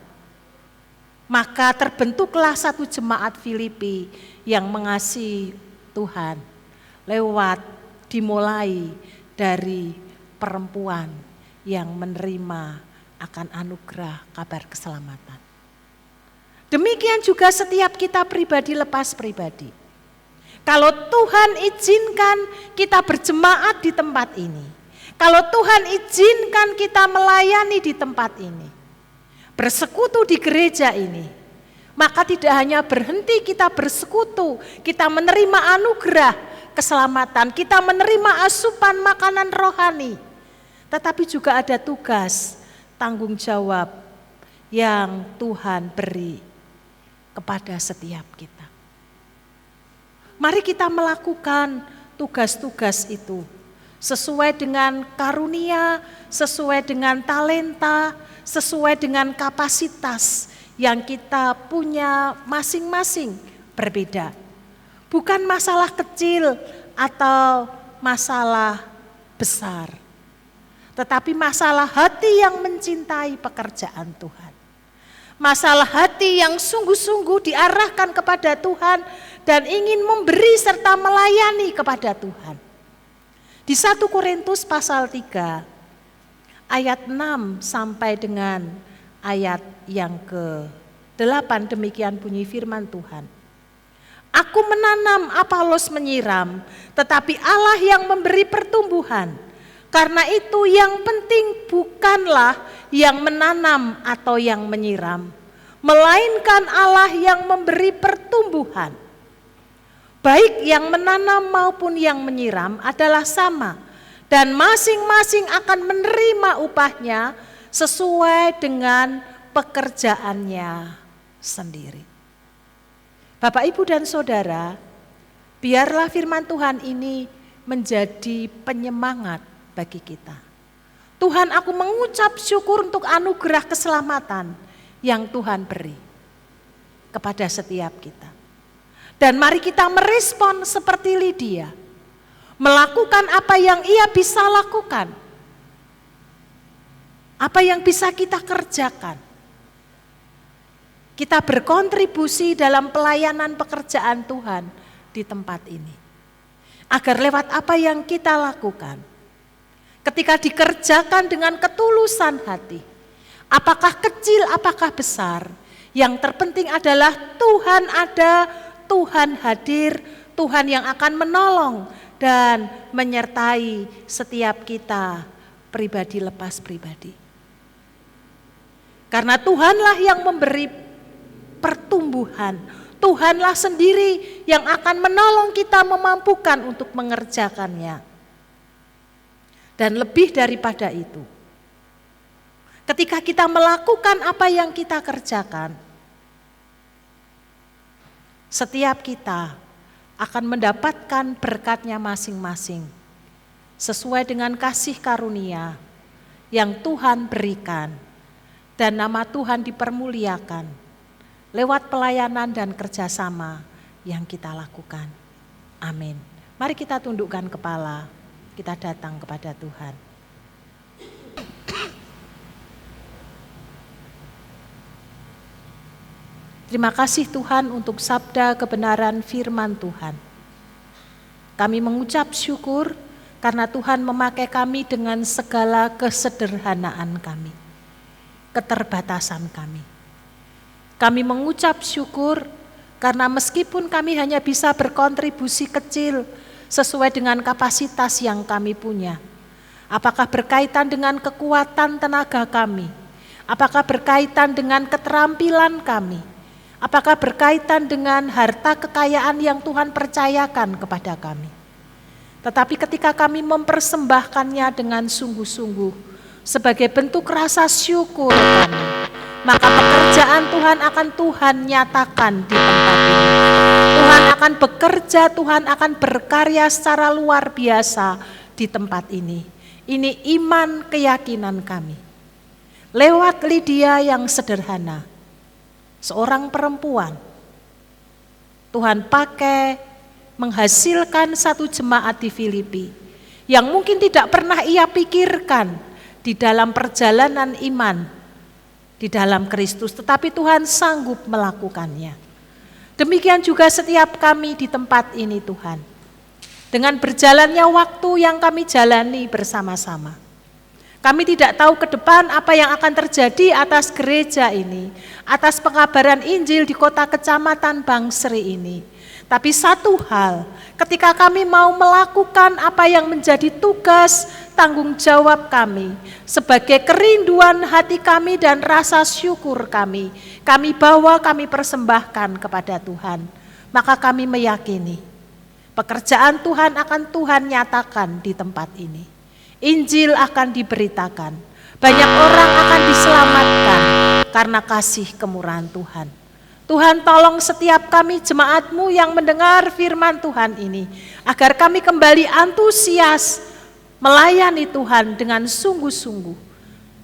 S3: maka terbentuklah satu jemaat Filipi yang mengasihi Tuhan dimulai dari perempuan yang menerima akan anugerah kabar keselamatan. Demikian juga setiap kita pribadi lepas pribadi. Kalau Tuhan izinkan kita berjemaat di tempat ini, kalau Tuhan izinkan kita melayani di tempat ini, bersekutu di gereja ini, maka tidak hanya berhenti kita bersekutu, kita menerima anugerah keselamatan, kita menerima asupan makanan rohani, tetapi juga ada tugas, tanggung jawab yang Tuhan beri kepada setiap kita. Mari kita melakukan tugas-tugas itu sesuai dengan karunia, sesuai dengan talenta, sesuai dengan kapasitas yang kita punya masing-masing berbeda. Bukan masalah kecil atau masalah besar, tetapi masalah hati yang mencintai pekerjaan Tuhan. Masalah hati yang sungguh-sungguh diarahkan kepada Tuhan dan ingin memberi serta melayani kepada Tuhan. Di 1 Korintus pasal 3 ayat 6 sampai dengan ayat yang ke-8 demikian bunyi firman Tuhan. Aku menanam, Apolos menyiram, tetapi Allah yang memberi pertumbuhan. Karena itu yang penting bukanlah yang menanam atau yang menyiram, melainkan Allah yang memberi pertumbuhan. Baik yang menanam maupun yang menyiram adalah sama, dan masing-masing akan menerima upahnya sesuai dengan pekerjaannya sendiri. Bapak, Ibu, dan Saudara, biarlah firman Tuhan ini menjadi penyemangat bagi kita. Tuhan, aku mengucap syukur untuk anugerah keselamatan yang Tuhan beri kepada setiap kita. Dan mari kita merespon seperti Lydia, melakukan apa yang ia bisa lakukan, apa yang bisa kita kerjakan. Kita berkontribusi dalam pelayanan pekerjaan Tuhan di tempat ini. Agar lewat apa yang kita lakukan, ketika dikerjakan dengan ketulusan hati, apakah kecil, apakah besar, yang terpenting adalah Tuhan ada, Tuhan hadir, Tuhan yang akan menolong dan menyertai setiap kita pribadi lepas pribadi. Karena Tuhanlah yang memberi pertumbuhan, Tuhanlah sendiri yang akan menolong kita memampukan untuk mengerjakannya. Dan lebih daripada itu, ketika kita melakukan apa yang kita kerjakan, setiap kita akan mendapatkan berkatnya masing-masing sesuai dengan kasih karunia yang Tuhan berikan, dan nama Tuhan dipermuliakan lewat pelayanan dan kerjasama yang kita lakukan. Amin. Mari kita tundukkan kepala, kita datang kepada Tuhan. Terima kasih Tuhan untuk sabda kebenaran firman Tuhan. Kami mengucap syukur karena Tuhan memakai kami dengan segala kesederhanaan kami, keterbatasan kami. Kami mengucap syukur karena meskipun kami hanya bisa berkontribusi kecil sesuai dengan kapasitas yang kami punya, apakah berkaitan dengan kekuatan tenaga kami, apakah berkaitan dengan keterampilan kami, apakah berkaitan dengan harta kekayaan yang Tuhan percayakan kepada kami. Tetapi ketika kami mempersembahkannya dengan sungguh-sungguh sebagai bentuk rasa syukur kami, maka pekerjaan Tuhan akan Tuhan nyatakan di tempat ini. Tuhan akan bekerja, Tuhan akan berkarya secara luar biasa di tempat ini. Ini iman keyakinan kami. Lewat Lydia yang sederhana, seorang perempuan, Tuhan pakai menghasilkan satu jemaat di Filipi yang mungkin tidak pernah ia pikirkan di dalam perjalanan iman di dalam Kristus, tetapi Tuhan sanggup melakukannya. Demikian juga setiap kami di tempat ini Tuhan. Dengan berjalannya waktu yang kami jalani bersama-sama, kami tidak tahu ke depan apa yang akan terjadi atas gereja ini, atas pengabaran Injil di kota kecamatan Bangsri ini. Tapi satu hal, ketika kami mau melakukan apa yang menjadi tugas tanggung jawab kami, sebagai kerinduan hati kami dan rasa syukur kami bawa, kami persembahkan kepada Tuhan. Maka kami meyakini, pekerjaan Tuhan akan Tuhan nyatakan di tempat ini. Injil akan diberitakan, banyak orang akan diselamatkan karena kasih kemurahan Tuhan. Tuhan tolong setiap kami jemaat-Mu yang mendengar firman Tuhan ini, agar kami kembali antusias melayani Tuhan dengan sungguh-sungguh,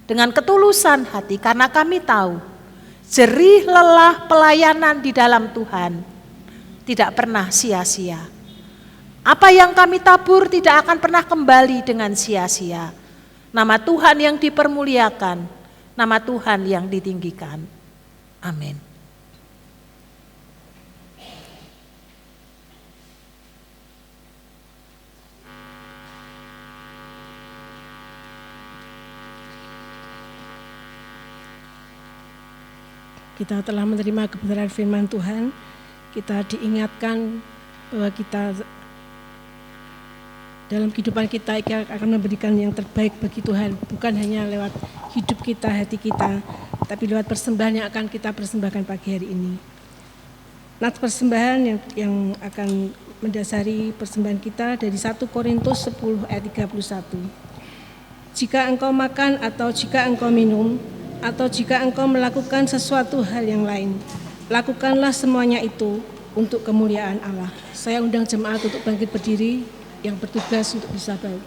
S3: dengan ketulusan hati, karena kami tahu jerih lelah pelayanan di dalam Tuhan tidak pernah sia-sia. Apa yang kami tabur tidak akan pernah kembali dengan sia-sia. Nama Tuhan yang dipermuliakan, nama Tuhan yang ditinggikan. Amin.
S1: Kita telah menerima kebenaran firman Tuhan, kita diingatkan bahwa kita dalam kehidupan kita akan memberikan yang terbaik bagi Tuhan, bukan hanya lewat hidup kita, hati kita, tapi lewat persembahan yang akan kita persembahkan pagi hari ini. Nats persembahan yang akan mendasari persembahan kita dari 1 Korintus 10 ayat 31. Jika engkau makan atau jika engkau minum, atau jika engkau melakukan sesuatu hal yang lain, lakukanlah semuanya itu untuk kemuliaan Allah. Saya undang jemaat untuk bangkit berdiri yang bertugas untuk bisa balik.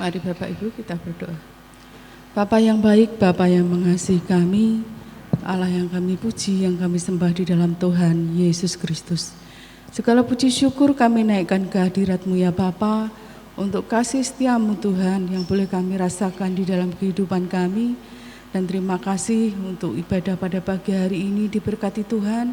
S4: Mari Bapak Ibu kita berdoa. Bapa yang baik, Bapa yang mengasihi kami, Allah yang kami puji, yang kami sembah di dalam Tuhan Yesus Kristus. Segala puji syukur kami naikkan ke hadirat-Mu ya Bapa, untuk kasih setia-Mu Tuhan yang boleh kami rasakan di dalam kehidupan kami. Dan terima kasih untuk ibadah pada pagi hari ini diberkati Tuhan,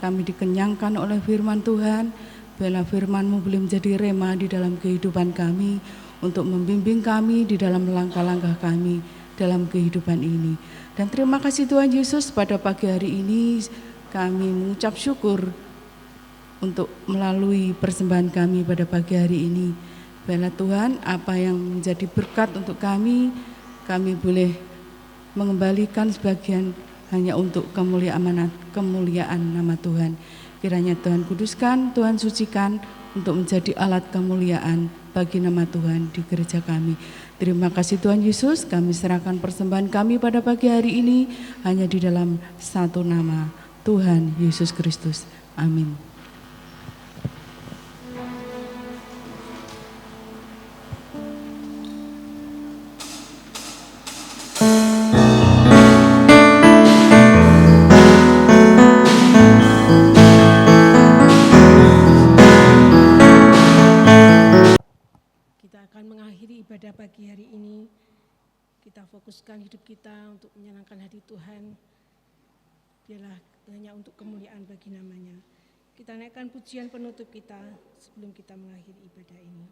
S4: kami dikenyangkan oleh firman Tuhan, biarlah firman-Mu boleh menjadi rema di dalam kehidupan kami, untuk membimbing kami di dalam langkah-langkah kami dalam kehidupan ini. Dan terima kasih Tuhan Yesus, pada pagi hari ini kami mengucap syukur untuk melalui persembahan kami pada pagi hari ini. Biarlah Tuhan, apa yang menjadi berkat untuk kami boleh mengembalikan sebagian hanya untuk kemuliaan nama Tuhan. Kiranya Tuhan kuduskan, Tuhan sucikan untuk menjadi alat kemuliaan bagi nama Tuhan di gereja kami. Terima kasih Tuhan Yesus, kami serahkan persembahan kami pada pagi hari ini hanya di dalam satu nama, Tuhan Yesus Kristus. Amin.
S1: ibadah pagi hari ini, kita fokuskan hidup kita untuk menyenangkan hati Tuhan. Biarlah hanya untuk kemuliaan bagi namanya. Kita naikkan pujian penutup kita sebelum kita mengakhiri ibadah ini.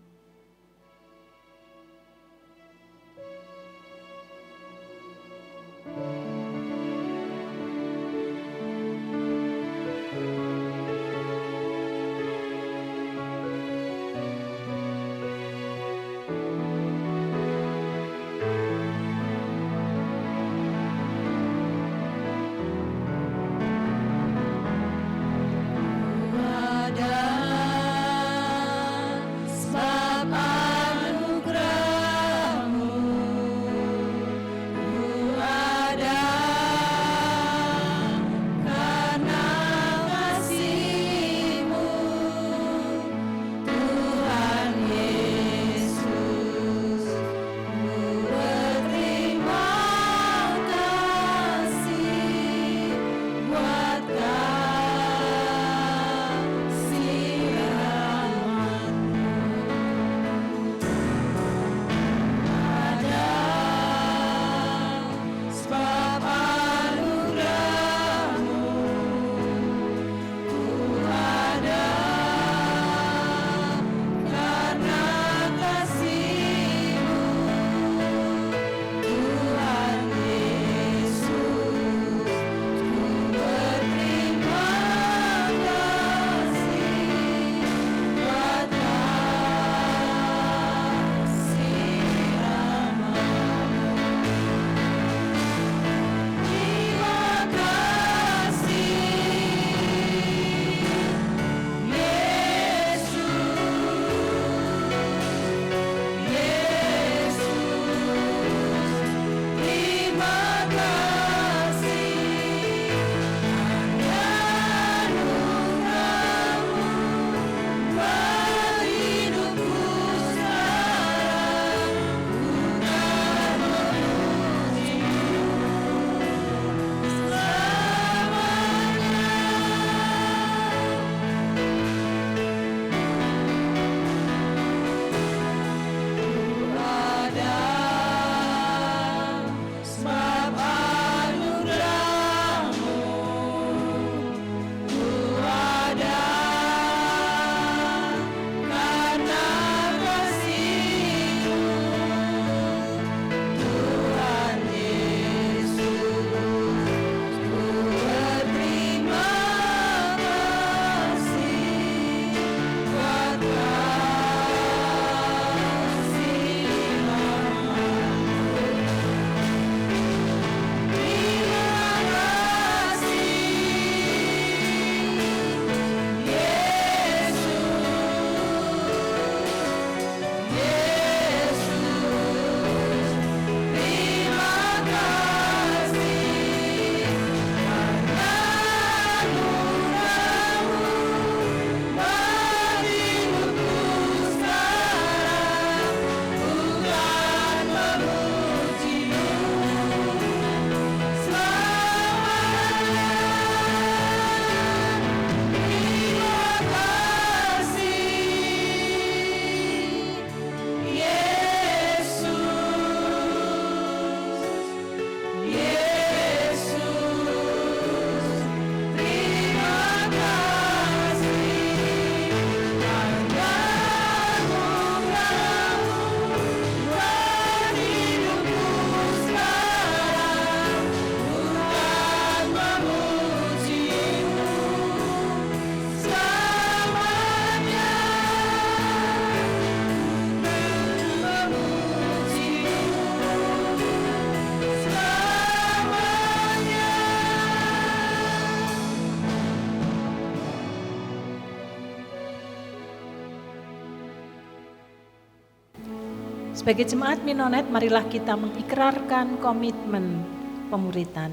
S3: Sebagai jemaat Minonet, marilah kita mengikrarkan komitmen pemuritan.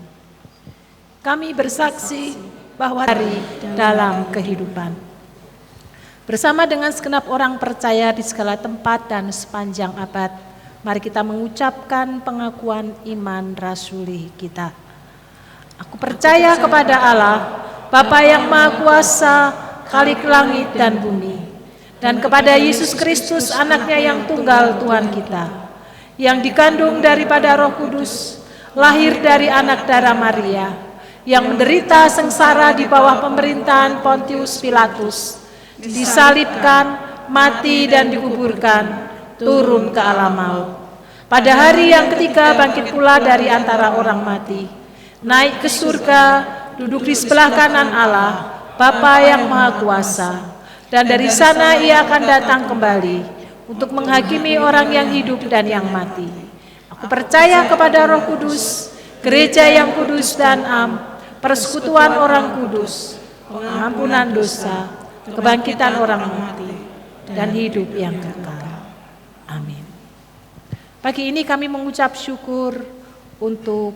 S3: Kami bersaksi bahwa hari dalam kehidupan. Bersama dengan segenap orang percaya di segala tempat dan sepanjang abad, mari kita mengucapkan pengakuan iman rasuli kita. Aku percaya kepada Allah, Bapa yang Maha Kuasa, Khalik langit dan bumi, dan kepada Yesus Kristus anaknya yang tunggal Tuhan kita, yang dikandung daripada Roh Kudus, lahir dari anak darah Maria, yang menderita sengsara di bawah pemerintahan Pontius Pilatus, disalibkan, mati dan dikuburkan, turun ke alam maut. Pada hari yang ketiga bangkit pula dari antara orang mati, naik ke surga, duduk di sebelah kanan Allah, Bapa yang Maha Kuasa, dan dari sana ia akan datang kembali untuk menghakimi orang yang hidup dan yang mati. Aku percaya kepada Roh Kudus, gereja yang kudus dan am, persekutuan orang kudus, pengampunan dosa, kebangkitan orang mati, dan hidup yang kekal. Amin. Pagi ini kami mengucap syukur untuk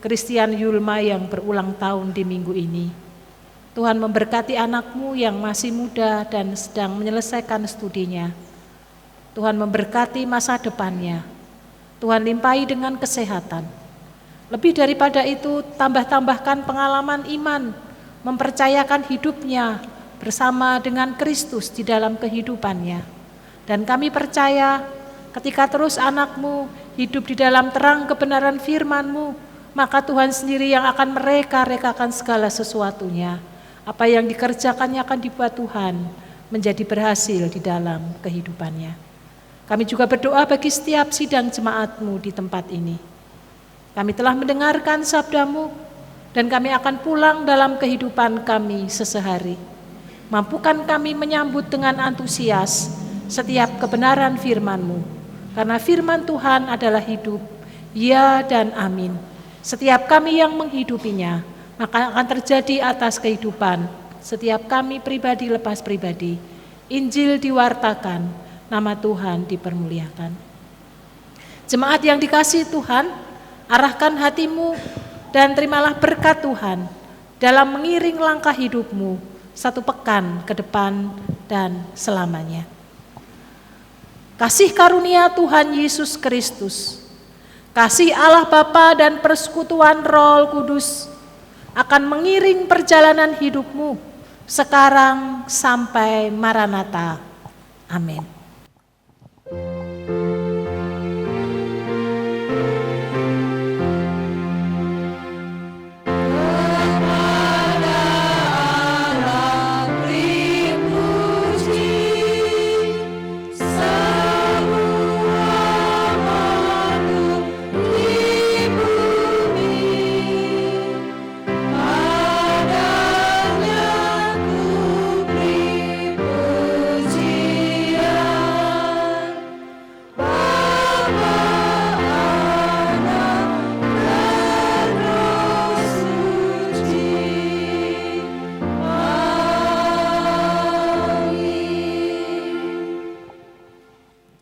S3: Christian Yulma yang berulang tahun di minggu ini. Tuhan memberkati anakmu yang masih muda dan sedang menyelesaikan studinya. Tuhan memberkati masa depannya. Tuhan limpahi dengan kesehatan. Lebih daripada itu, tambahkan pengalaman iman, mempercayakan hidupnya bersama dengan Kristus di dalam kehidupannya. Dan kami percaya ketika terus anakmu hidup di dalam terang kebenaran firman-Mu, maka Tuhan sendiri yang akan mereka-rekakan segala sesuatunya. Apa yang dikerjakannya akan dibuat Tuhan menjadi berhasil di dalam kehidupannya. Kami juga berdoa bagi setiap sidang jemaat-Mu di tempat ini. Kami telah mendengarkan sabda-Mu dan kami akan pulang dalam kehidupan kami sesehari. Mampukan kami menyambut dengan antusias setiap kebenaran firman-Mu. Karena firman Tuhan adalah hidup, ya dan amin. Setiap kami yang menghidupinya, maka akan terjadi atas kehidupan setiap kami pribadi lepas pribadi. Injil diwartakan, nama Tuhan dipermuliakan. Jemaat yang dikasihi Tuhan, arahkan hatimu dan terimalah berkat Tuhan dalam mengiring langkah hidupmu 1 pekan ke depan dan selamanya. Kasih karunia Tuhan Yesus Kristus, kasih Allah Bapa dan persekutuan Roh Kudus akan mengiring perjalanan hidupmu sekarang sampai Maranatha. Amin.